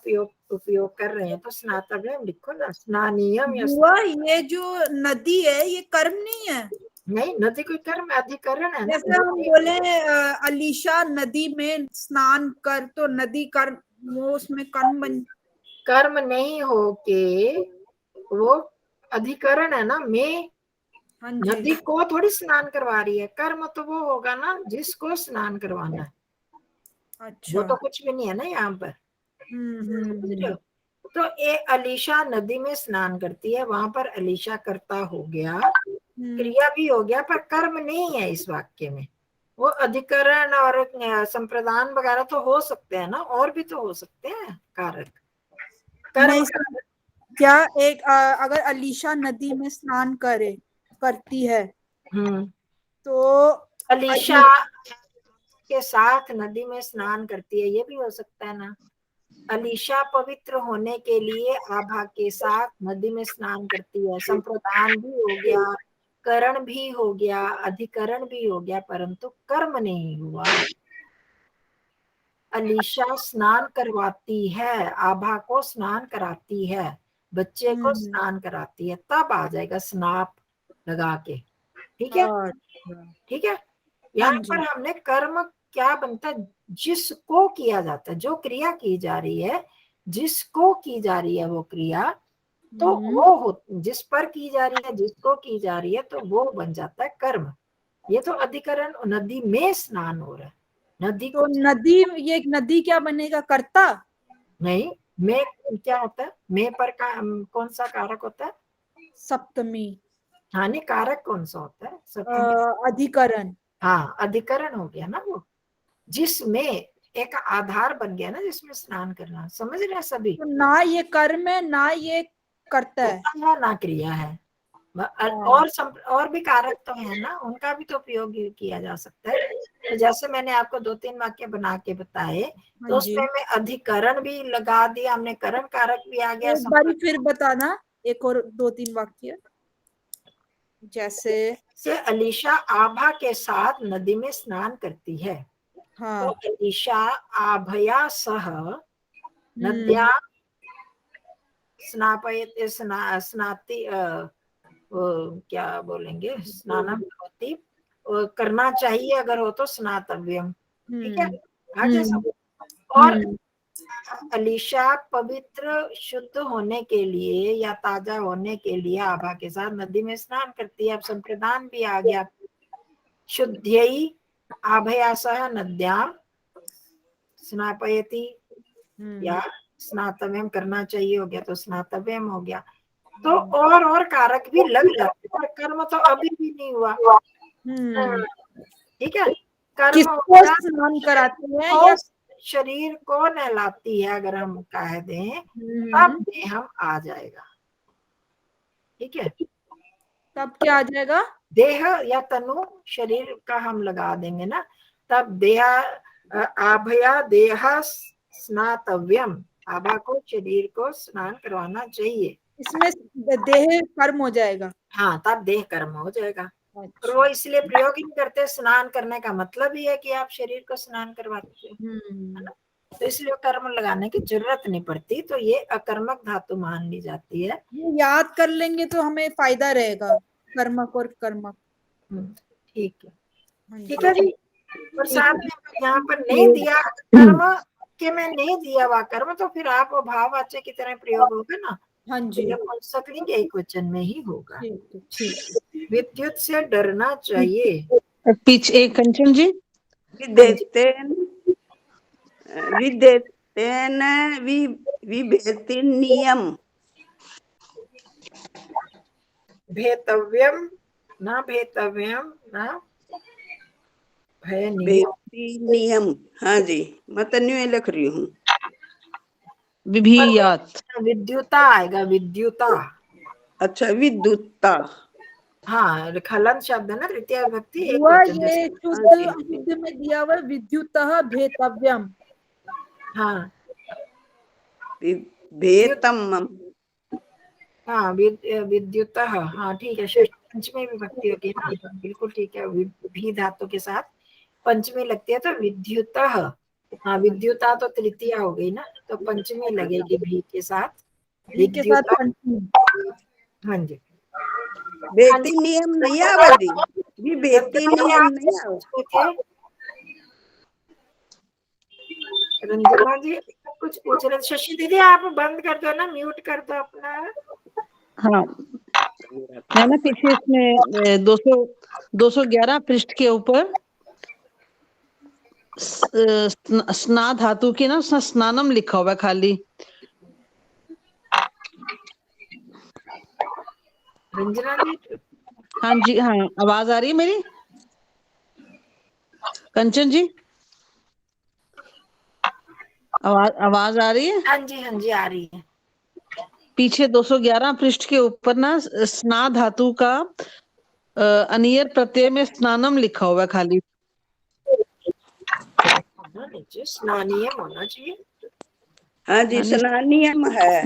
उपयोग कर रहे हैं तो स्नातव्यम लिखो ना, स्नानीयम या बुआ ये जो नदी है ये कर्म नहीं है? नहीं, नदी कोई कर्म अधिकरण है ना। जैसे हम बोले अलीशा नदी में स्नान कर, तो नदी कर्म, वो उसमें कर्म बन। कर्म नहीं हो के वो अधिकरण है ना, मैं हाँ जी। नदी को थोड़ी स्नान करवा रही है, कर्म तो वो होगा ना जिसको स्नान करवाना है, अच्छा। वो तो कुछ भी नहीं है ना यहाँ पर, समझ रहे हो? तो ये अलीशा नदी में स्नान करती है, वहां पर अलीशा कर्ता हो गया, क्रिया भी हो गया, पर कर्म नहीं है इस वाक्य में। वो अधिकरण और संप्रदान वगैरह तो हो सकते हैं ना, और भी तो हो सकते हैं कारक, कर्म नहीं सर, क्या एक अगर अलीशा नदी में स्नान करती है तो अलीशा के साथ नदी में स्नान करती है, ये भी हो सकता है ना। अलीशा पवित्र होने के लिए आभा के साथ नदी में स्नान करती है, संप्रदान भी हो गया, करण भी हो गया, अधिकरण भी हो गया, परंतु कर्म नहीं हुआ। अलीशा स्नान करवाती है, आभा को स्नान कराती है, बच्चे को स्नान कराती है, तब आ जाएगा स्नाप लगा के, ठीक है? ठीक है, यहाँ पर हमने कर्म क्या बनता है, जिसको किया जाता है, जो क्रिया की जा रही है, जिसको की जा रही है वो क्रिया, तो वो हो, जिस पर की जा रही है, जिसको की जा रही है, तो वो बन जाता है कर्म। ये तो अधिकरण, नदी में स्नान हो रहा है, नदी तो नदी, ये नदी क्या बनेगा, कर्ता? नहीं, में क्या होता है, में पर कौन सा कारक होता है? सप्तमी। हाँ, नहीं, कारक कौन सा होता है सप्तमी? अधिकरण। हाँ, अधिकरण हो गया ना वो, जिसमें एक आधार बन गया ना, जिसमें स्नान करना, समझ रहे हैं सभी? तो ना ये कर्म है ना ये कर्ता है, ना क्रिया है। और भी कारक तो है ना, उनका भी तो उपयोग किया जा सकता है। तो जैसे मैंने आपको 2-3 वाक्य बना के बताए, तो उसमें मैं अधिकरण भी लगा दिया हमने, करण कारक भी आ गया। एक बारी फिर बताना, एक और 2-3 वाक्य। जैसे से अलीशा आभा के साथ नदी में स्नान करती है, तो अलीशा आभया सह नद्या स्नापयते, स्नाति क्या बोलेंगे, स्नानम भवति, करना चाहिए, अगर हो तो स्नातव्यम, ठीक है? आगे सब। और अलीशा पवित्र शुद्ध होने के लिए या ताजा होने के लिए आभा के साथ नदी में स्नान करती है। अब संप्रदान भी आ गया, शुद्ध्यई आभयासः नद्याम स्नापयति, या स्नातव्यम करना चाहिए हो गया तो स्नातव्यम हो गया। तो और कारक भी लग जाते हैं, कर्म तो अभी भी नहीं हुआ, ठीक है? कर्म किसको स्नान कराते हैं या शरीर को नहलाती है, अगर हम कह दें, तब देहम आ जाएगा, ठीक है? तब क्या आ जाएगा? देह या तनु, शरीर का हम लगा देंगे ना, तब देहा आभया देह स्नातव्यम, आभा को, शरीर को स्नान करवाना चाहिए। इसमें देह कर्म हो जाएगा। हाँ, तब देह कर्म हो जाएगा। और वो इसलिए प्रयोग ही करते, स्नान करने का मतलब ही है कि आप शरीर को स्नान करवाते हो, है ना? तो इसलिए कर्म लगाने की जरूरत नहीं पड़ती, तो ये अकर्मक धातु मान ली जाती है। याद कर लेंगे तो हमें फायदा रहेगा, कर्मक और कर्मक। ठीक है, ठीक है जी। और साथ में यहाँ पर नहीं दिया कर्म के में नहीं दिया हुआ कर्म, तो फिर आप भाववाच्य की तरह प्रयोग होगा ना, हाँ जी ये पुंसकलिंग एक वचन में ही होगा। ठीक। विद्युत से डरना चाहिए। पीछे एक कंचन जी, विद्यतेन विद्यतेन विभेतिनियम। भेतव्यम ना भेतव्यम ना भयनीय। भेतिनियम, हाँ जी, मैं तो न्यू लिख रही हूँ। विभियात। विद्युता आएगा, विद्युता। अच्छा, विद्युत्ता। हाँ, खलन शब्द है ना, तृतीय विभक्ति एक हुआ वचन है। ये शुद्ध हाँ जी। अशुद्ध में दिया हुआ विद्युतः भेतव्यम। हाँ भेतम। हाँ, विद्युतः, हाँ ठीक है, षष्ठी पंचमी विभक्ति होगी ना, बिल्कुल ठीक है, भी धातु के साथ पंचमी लगती है तो विद्युतः। हाँ, विद्युता तो तृतीया हो गई ना, तो पंचमी लगेगी भी के साथ, भी के साथ विद्युता। पंचमी। हाँ जी। बेटी नियम नहीं आवदी, भी बेटी नियम नहीं आव। रंजना जी कुछ पूछ रहे, शशि दीदी आप बंद कर दो ना, म्यूट कर दो अपना। हाँ, मैं ना पीछे इसमें 211 पृष्ठ के ऊपर स्ना धातु की ना स्नानम लिखा हुआ है खाली। रंजना जी, हाँ जी, हाँ, आवाज आ रही है मेरी कंचन जी? आवाज आ रही है? हाँ जी, हाँ जी, आ रही है। पीछे 211 पृष्ठ के ऊपर ना स्ना धातु का अनियर प्रत्यय में स्नानम लिखा हुआ है खाली। स्नानीय होना चाहिए। हाँ जी, स्नानियम है।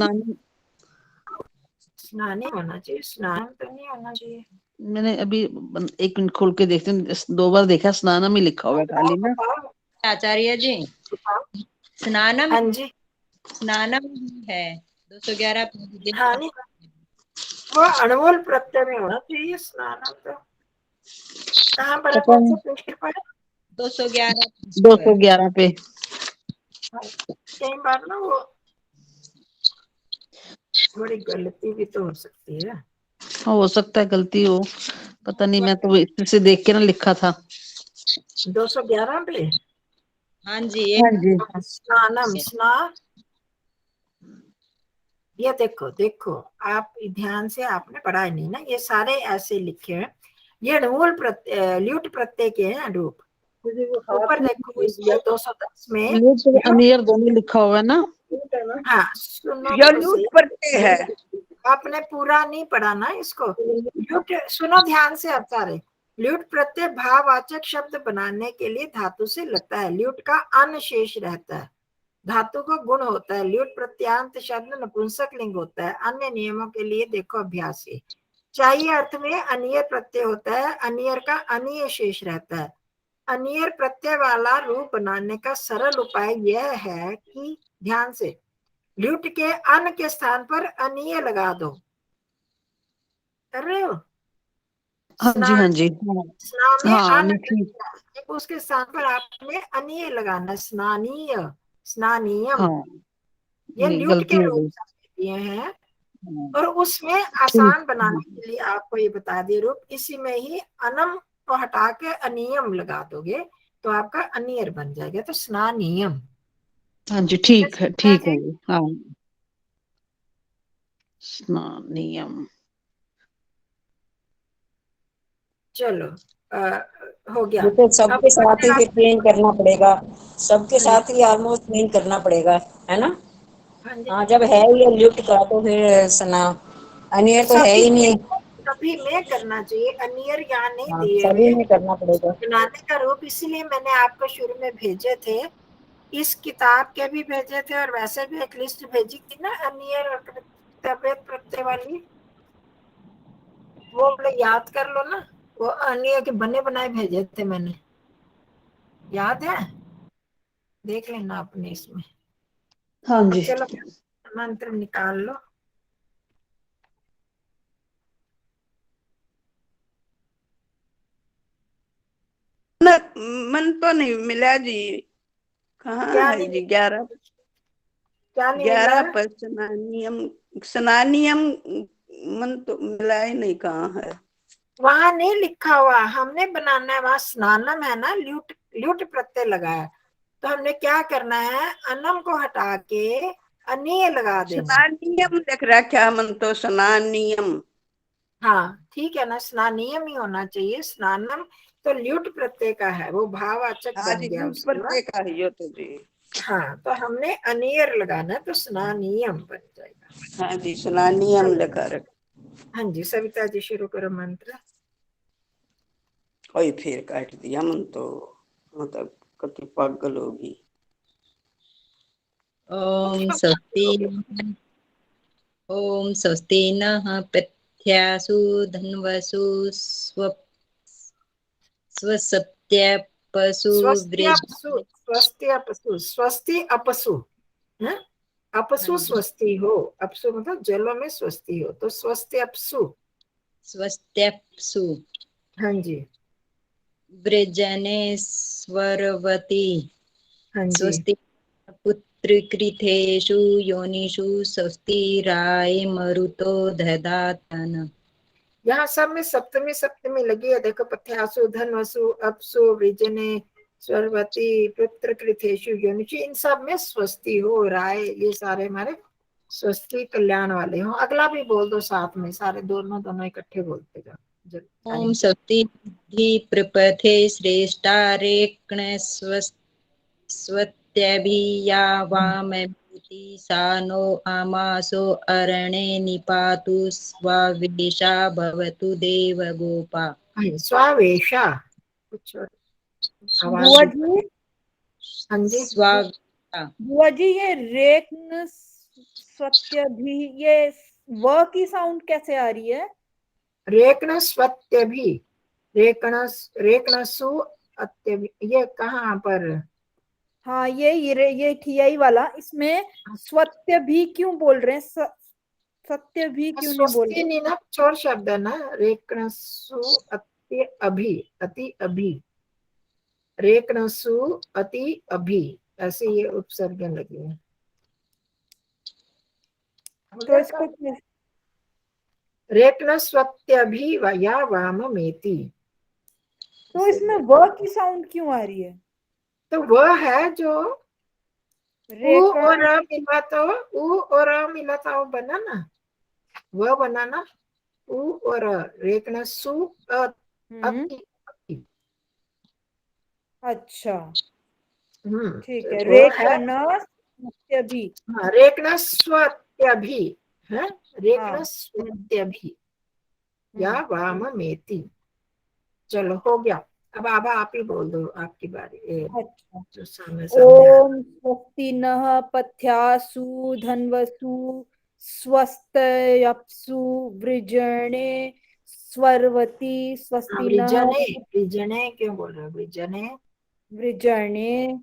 स्नानी होना चाहिए, स्नान तो नहीं होना चाहिए। मैंने अभी 1 मिनट खोल के देखते हैं, 2 बार देखा, स्नानम ही लिखा हुआ है खाली ना। आचार्य जी, स्नानम हाँ जी, स्नानम है 211 हाँ नहीं, वो अणुवल प्रत्यय में होना चाहिए स्नान। तो कहाँ पर है, कौन से पृष्ठ पर? 211 पे। कई बार ना वो थोड़ी गलती भी तो हो सकती है। हो सकता है गलती हो, पता नहीं, मैं तो इसे देख के ना लिखा था। 211 पे। हाँ जी, हाँ जी, स्नानम, स्ना, ये देखो देखो, आप ध्यान से, आपने पढ़ा ही नहीं ना, ये सारे ऐसे लिखे हैं, ये ढूल प्रत्यय, ल्यूट प्रत्यय के हैं रूप। ऊपर देखो इसमें 210 में अनियर दोनों लिखा हुआ है ना। हाँ सुनो जो तो लूट सही, पड़ते है। आपने पूरा नहीं पढ़ा ना इसको। ल्यूट, सुनो ध्यान से आप सारे। ल्यूट प्रत्यय भाववाचक शब्द बनाने के लिए धातु से लगता है, ल्यूट का अन शेष रहता है, धातु को गुण होता है, ल्यूट प्रत्यांत शब्द नपुंसक लिंग होता है। अन्य नियमों के लिए देखो अभ्यास से। चाहिए अर्थ में अनियर प्रत्यय होता है, अनियर का अनीय शेष रहता है। अनियर प्रत्यय वाला रूप बनाने का सरल उपाय यह है कि ध्यान से ल्यूट के अन के स्थान पर अनीय लगा दो। कर रहे हो? हाँ जी, हाँ जी, स्ना में हाँ, अन, ठीक। उसके स्थान पर आपने अनीय लगाना, स्नानीय, स्नानीयम। हाँ, ये नहीं, ल्यूट गलती के हो रूप गई। दिए हैं, हाँ, और उसमें आसान बनाने के लिए आपको ये बता दिए रूप, इसी में ही अनम को हटा के अनियम लगा दोगे तो आपका अनियर बन जाएगा, तो स्नानियम। हाँ जी, ठीक है, ठीक है। हाँ, स्नानियम। चलो हो गया। ये तो अब सबके साथ ही फिर ट्रेन करना पड़ेगा, सबके साथ ही ऑलमोस्ट ट्रेन करना पड़ेगा, है ना। हाँ जी, हाँ, जब है ये लिफ्ट का तो फिर सना अनियर तो है ही नहीं। सभी में करना चाहिए, अनियर यहाँ नहीं हाँ, दिए सभी हुए में करना पड़ेगा। बनाने का रूप, इसीलिए मैंने आपको शुरू में भेजे थे, इस किताब के भी भेजे थे, और वैसे भी एक लिस्ट भेजी थी ना अनियर और तबियत प्रत्यय वाली, वो याद कर लो ना, वो अनियर के बने बनाए भेजे थे मैंने, याद है? देख लेना अपने इसमें। हाँ जी, चलो मंत्र निकाल लो। मन तो नहीं मिला जी, कहाँ क्या है नहीं, जी? 11 क्या नहीं मिला 11 है? पर स्नानियम स्नानियम मन तो मिला ही नहीं, कहाँ है? वहां नहीं लिखा हुआ, हमने बनाना है। वहां स्नानम है ना, ल्यूट ल्यूट प्रत्यय लगा है, तो हमने क्या करना है, अनम को हटा के अनीय लगा देना। स्नानियम लिख रखा मन तो, स्नानियम। हाँ ठीक है ना, स्नानियम ही होना चाहिए। स्नानम तो ल्यूट प्रत्यय का है, वो भाववाचक हाँ बन जी, गया दूध उसके पर बाद। का है यो तो जी। हाँ, तो हमने अनियर लगाना है, तो स्नानियम बन जाएगा। हाँ जी, स्नानियम लिखा रखा। हाँ जी, सविता जी शुरू करो मंत्र। कोई फिर काट दिया मन तो, मतलब कति पागल होगी। ओम स्वस्ति ओम स्वस्ति नः पथ्यासु धन्वसु स्वसत्यापसु स्वस्त्यपसु, स्वस्त्यपसु, स्वस्ति अपसु, है? अपसु स्वस्ति हो, अपसु मतलब जलों में स्वस्ति हो, तो स्वस्त्यपसु। स्वस्त्यपसु हाँ जी, वृजने स्वरवती हाँ जी। स्वस्ति पुत्रीकृतेषु योनिषु स्वस्तिराय मरुतो दधातन। यहाँ सब में सप्तमी सप्तमी लगी है, देखो, पथ्यासु धन्वसु अपसु वृजने स्वरवती पुत्र कृतेषु योनिषु, इन सब में स्वस्ति हो, राय, ये सारे हमारे स्वस्ति कल्याण वाले हो। अगला भी बोल दो साथ में, सारे दोनों दोनों इकट्ठे बोलते जाओ। ओम स्वस्ति प्रपथे श्रेष्ठा रेक्ण स्वत्यभियावाममीति सा नो आमासो अरणे निपातु स्वावेशा भवतु देवगोपा। स्वावेशा, कुछ आवाज। बुआ जी, हाँ जी, स्वावेशा बुआ जी, ये रेक्न सत्य भी, ये व की साउंड कैसे आ रही है? रेक्ण स्वत्यभि, रेक्णसु अत्यभि, ये कहाँ पर? हाँ, ये ठियाई वाला, इसमें स्वत्य भी क्यों बोल रहे हैं? सत्य भी क्यों नहीं बोल स्वस्ति रहे? नहीं ना, छोर शब्द है ना, रेक्णसु अति अभि, अति अभि, रेक्णसु अति अभि, ऐसे ये उपसर्ग लगे हैं। तो इसको रेक्णस्वत्यभि या वाममेति, तो इसमें व की साउंड क्यों आ रही है? तो वह है जो उ और रेकण, मिला, तो उ और मिला था, वो बना ना, वह बना ना, उ और रेक्णसु अति। अच्छा ठीक है, वो है, रेकणस्वत्यभि। हाँ, रेक्णस्वत्यभि है, रेक्णस्वत्यभि या वाममेति। चलो हो गया, अब आप ही बोल दो, आपकी बारी। अच्छा, जो सामने ओम स्वस्ति नः पथ्यासु धन्वसु स्वस्त्यपसु वृजने स्वरवती स्वस्ति नः वृजने क्यों बोल रहे हो? वृजने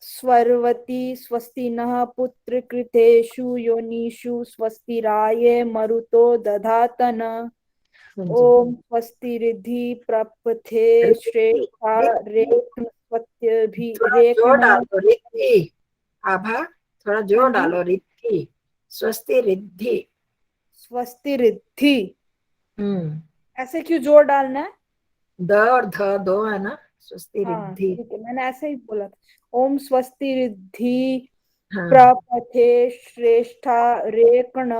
स्वरवती स्वस्ति नः पुत्र कृतेषु योनिषु स्वस्तिराय मरुतो दधातन। ओम स्वस्ति रिद्धि प्रपथे श्रेष्ठा रेक्णस्वत्यभि जोर डालो रिद्धि, आभा थोड़ा जोर डालो, रिद्धि, स्वस्ति रिद्धि, स्वस्ति रिद्धि। ऐसे क्यों जोर डालना है? द और ध दो है ना, स्वस्ति रिद्धि। ठीक है, मैंने ऐसे ही बोला था। ओम स्वस्ति रिद्धि प्रपथे श्रेष्ठा रेकण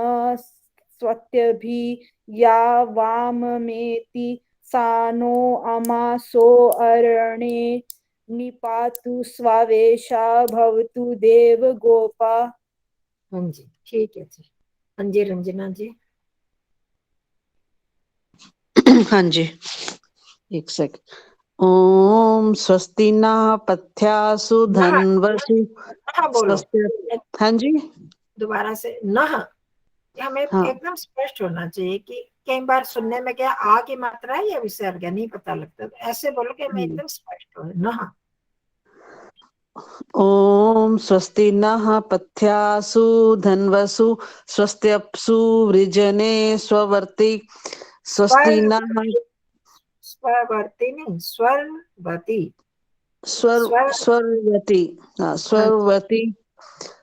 स्वत्यभि या वाममेति सानो अमासो अरणे निपातु स्वावेशा भवतु देव गोपा। हाँ जी, ठीक है जी। हाँ जी, रंजना जी। हाँ जी, एक सेकंड। ओम स्वस्ति न पथ्यासु धन्वसु स्वस्ति। हाँ जी, दोबारा से नह, हमें एकदम स्पष्ट होना चाहिए कि कई बार सुनने में क्या आ की मात्रा है या विसर्ग नहीं पता लगता, तो ऐसे बोलो कि हमें एकदम स्पष्ट हो। नह, ओम स्वस्ति नः पथ्यासु धन्वसु स्वस्त्यपसु वृजने स्ववर्ति स्वस्ति नः स्ववर्ती नहीं, स्वरवती, स्वरवती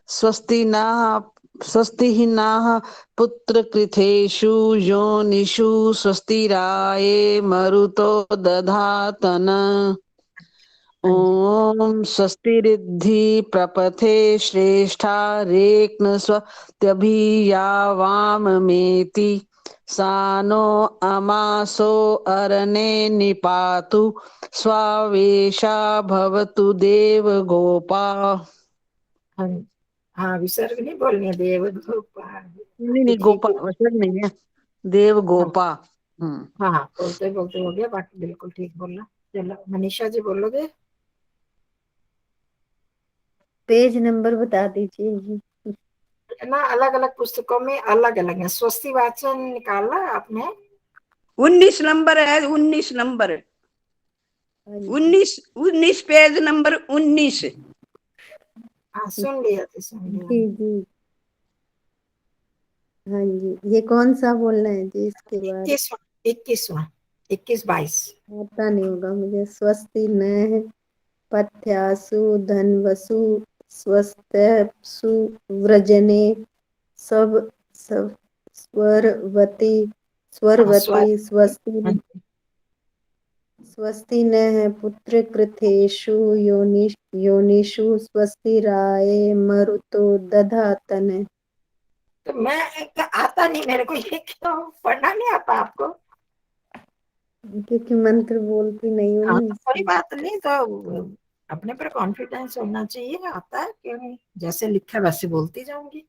स्वस्ति नः स्वस्तिहीनाः पुत्रकृतेषु योनिषु स्वस्तिराये मरुतो दधातन। ओम स्वस्तिरिद्धि प्रपथे श्रेष्ठा रेक्न स्वत्यभियावाममेति सानो अमासो अरणे निपातु स्वावेशा भवतु देव गोपा। हाँ विसर्ग नहीं बोलनी है, देव गोपा। नहीं गोपा वचन नहीं है, देव गोपा। हाँ बोलते बोलते हो गया, बाकी बिल्कुल ठीक बोलना। चलो मनीषा जी बोलोगे? पेज नंबर बता दीजिए। ना अलग अलग पुस्तकों में अलग अलग है। स्वस्ति वाचन निकाला आपने? 19 नंबर है, 19 नंबर, 19 पेज नंबर 19। हाँ सुन लिया तो सुन लिया। जी जी हाँ जी, ये कौन सा बोलना है जी? इसके बाद 21 22 पता नहीं होगा मुझे। स्वस्ति न पथ्यासु धनवसु स्वस्त्यसु व्रजने सब स्वरवती स्वस्ति स्वस्ति न पुत्र कृतेषु योनिषु स्वस्तिराये मरुतो दधातन। तो मैं आता नहीं मेरे को, ये क्यों पढ़ना नहीं आता आपको? क्योंकि मंत्र बोलती नहीं हूँ। तो कोई बात नहीं, तो अपने पर कॉन्फिडेंस होना चाहिए। आता है क्यों नहीं, जैसे लिखा वैसे बोलती जाऊंगी।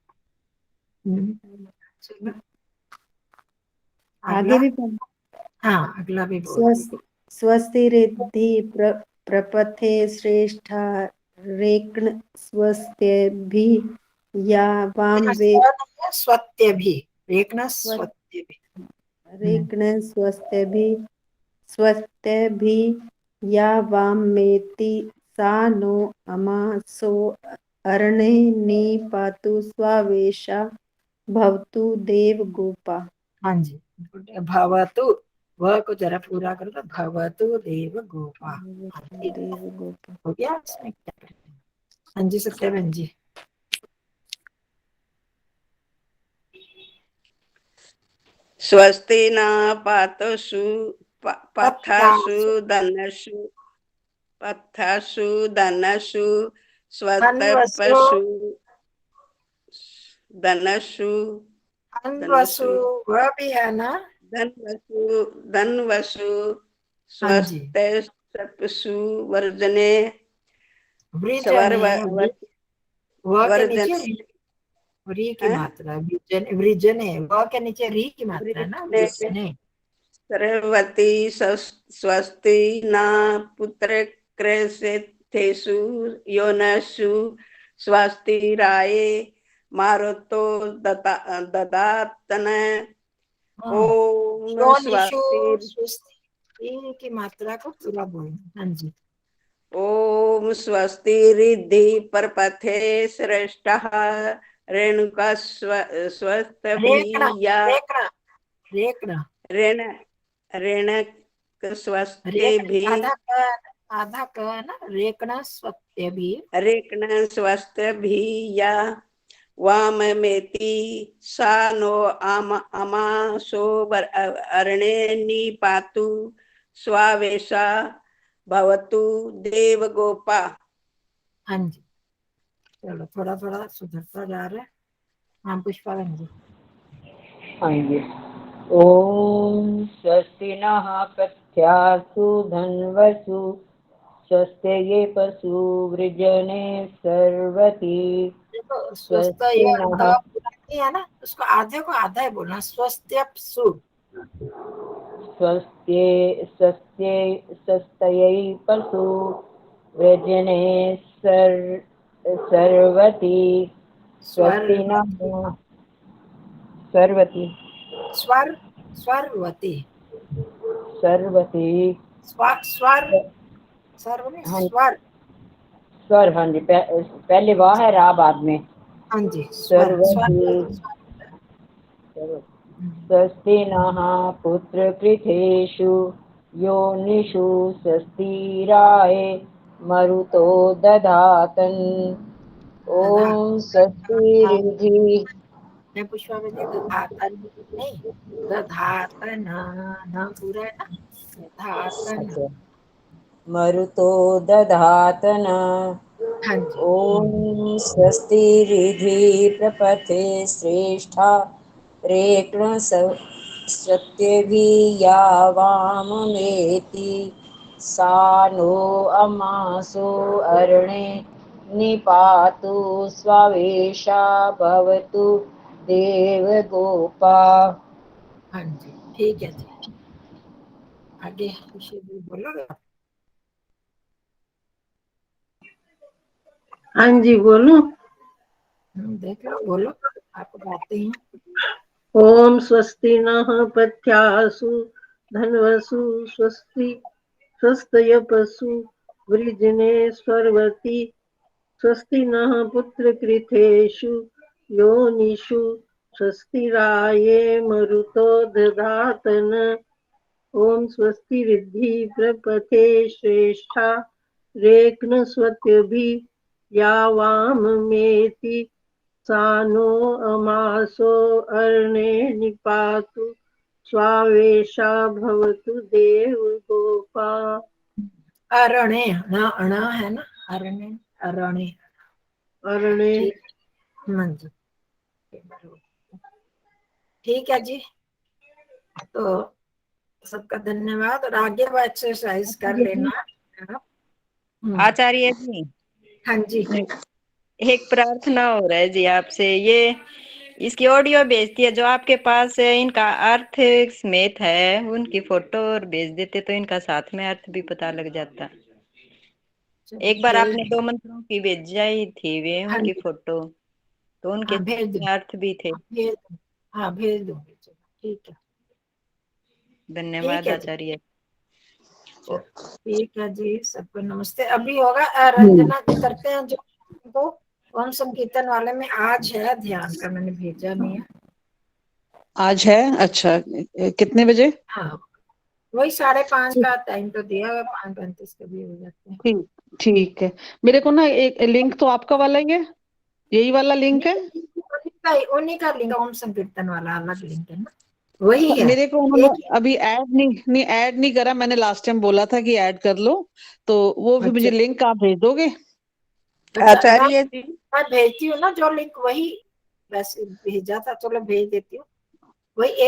आगे भी पढ़। हाँ अगला भी बोल। स्वस्ति रिद्धि प्रपथे श्रेष्ठा रेक्ण स्वस्त्यभि या वाम वे स्वत्य भी रेखना स्वत्य भी रेक्ण स्वस्त्यभि या वाम मेति सा नो अमासो अरणे निपातु स्वावेशा भवतु देव गोपा। हाँ जी भवतु, वह को जरा पूरा करो तो भवतु देव गोपा। देव गोपा हो गया इसमें क्या करते हैं? हाँ जी सत्याबेन जी। स्वस्ति न पातसु पथासु धनसु धनवसु वह भी है ना? धनवसु स्वस्त्यसु वर्जने वह के नीचे री की मात्रा वृजने, वह के नीचे री की मात्रा ना वृजने। सर्वती स्वस्ति न पुत्र कृतेषु योनिषु स्वस्तिराये मरुतो दधातन। ओम स्वस्ति की मात्रा को पूरा बोलना। हाँ जी ओम स्वस्ति रिद्धि परपथे श्रेष्ठः रेणुका स्वस्तिभिया रेणक स्वस्तिभिः आधा क ना रेकना स्वस्तिभिया वाममेति सा नो अमासो अरणे निपातु स्वावेशा भवतु देव गोपा। हाँ जी चलो थोड़ा थोड़ा सुधरता जा रहा है। हाँ पुष्पाबेन जी। हाँ जी। ओम स्वस्ति नः पथ्यासु धन्वसु स्वस्त्यये पशु वृजने सर्वती। स्वस्थ ये है ना, उसको आधे को आधा ही बोलना। स्वस्त्यसु स्वस्त्यये पशु वृजने सर्वती। स्वस्ति नः सर्वती सर्वती स्वर। हाँ जी पहले वाह है रा बाद में। हाँ जी स्वस्ति नः पुत्र कृतेषु योनिषु स्वस्तिराये मरुतो दधातन। ओम स्वस्ति है पुष्पावली? दधातन नहीं, दधातन ना पूरा है ना, दधातन। अच्छा। मरुतो दधातन। हाँ जी। ओम स्वस्ति रिधि प्रपथे श्रेष्ठा रेक्ण सत्यभि यावाममेति सा नो अमासो अरणे निपातु स्वावेशा भवतु देवगोपा। हाँ जी ठीक है जी। आगे खुशी भी बोलोगे? हाँ जी बोलूं। देख लो, बोलो, आप गाते हैं। ओम स्वस्ति नः पथ्यासु धनवसु स्वस्ति स्वस्तय पशु वृजने स्वर्वति स्वस्ति नः पुत्रकृतेषु योनिषु स्वस्तिराये मरुतो दधातन। ओम स्वस्ति रिद्धि प्रपथे श्रेष्ठा रेक्न स्वत्यभि यावाममेति सानो अमासो अरणे निपातु स्वावेशा भवतु देवगोपा। अरणे ना, अणा है ना, अरणे, अरणे। अरणे। ठीक, हाँ जी ठीक है जी। तो सबका धन्यवाद, और आगे वो एक्सरसाइज कर लेना आप। आचार्य जी, हाँ जी। एक प्रार्थना हो रहा है जी आपसे। ये इसकी ऑडियो भेजती है जो आपके पास है, इनका अर्थ समेत है, उनकी फोटो और भेज देते तो इनका साथ में अर्थ भी पता लग जाता। एक बार आपने 2 मंत्रों की भेजाई थी वे, हाँ उनकी जी। फोटो, तो उनके हाँ भेज दो, अर्थ भी थे। हाँ भेज दो, ठीक है। धन्यवाद ठीक है जी। आचार्य। ठीक है जी, सबको नमस्ते। अभी होगा रंजना जी करते हैं जो को ओम संकीर्तन वाले में आज है ध्यान का, मैंने भेजा नहीं है। आज है? अच्छा, कितने बजे? हाँ वही 5:30 का टाइम तो दिया हुआ, 5:35 का भी हो जाते हैं। ठीक ठीक है। मेरे को ना एक लिंक तो आपका वाला ही है, यही वाला लिंक है। उन्हीं का लिंक, ओम संकीर्तन वाला अलग लिंक है ना, वही है। मेरे को उन्होंने अभी ऐड नहीं करा। मैंने लास्ट टाइम बोला था कि ऐड कर लो, तो वो भी मुझे लिंक आप भेज दोगे? आचार्य जी मैं भेजती हूँ ना जो लिंक, वही वैसे भेजा था, चलो भेज देती हूँ। वही एक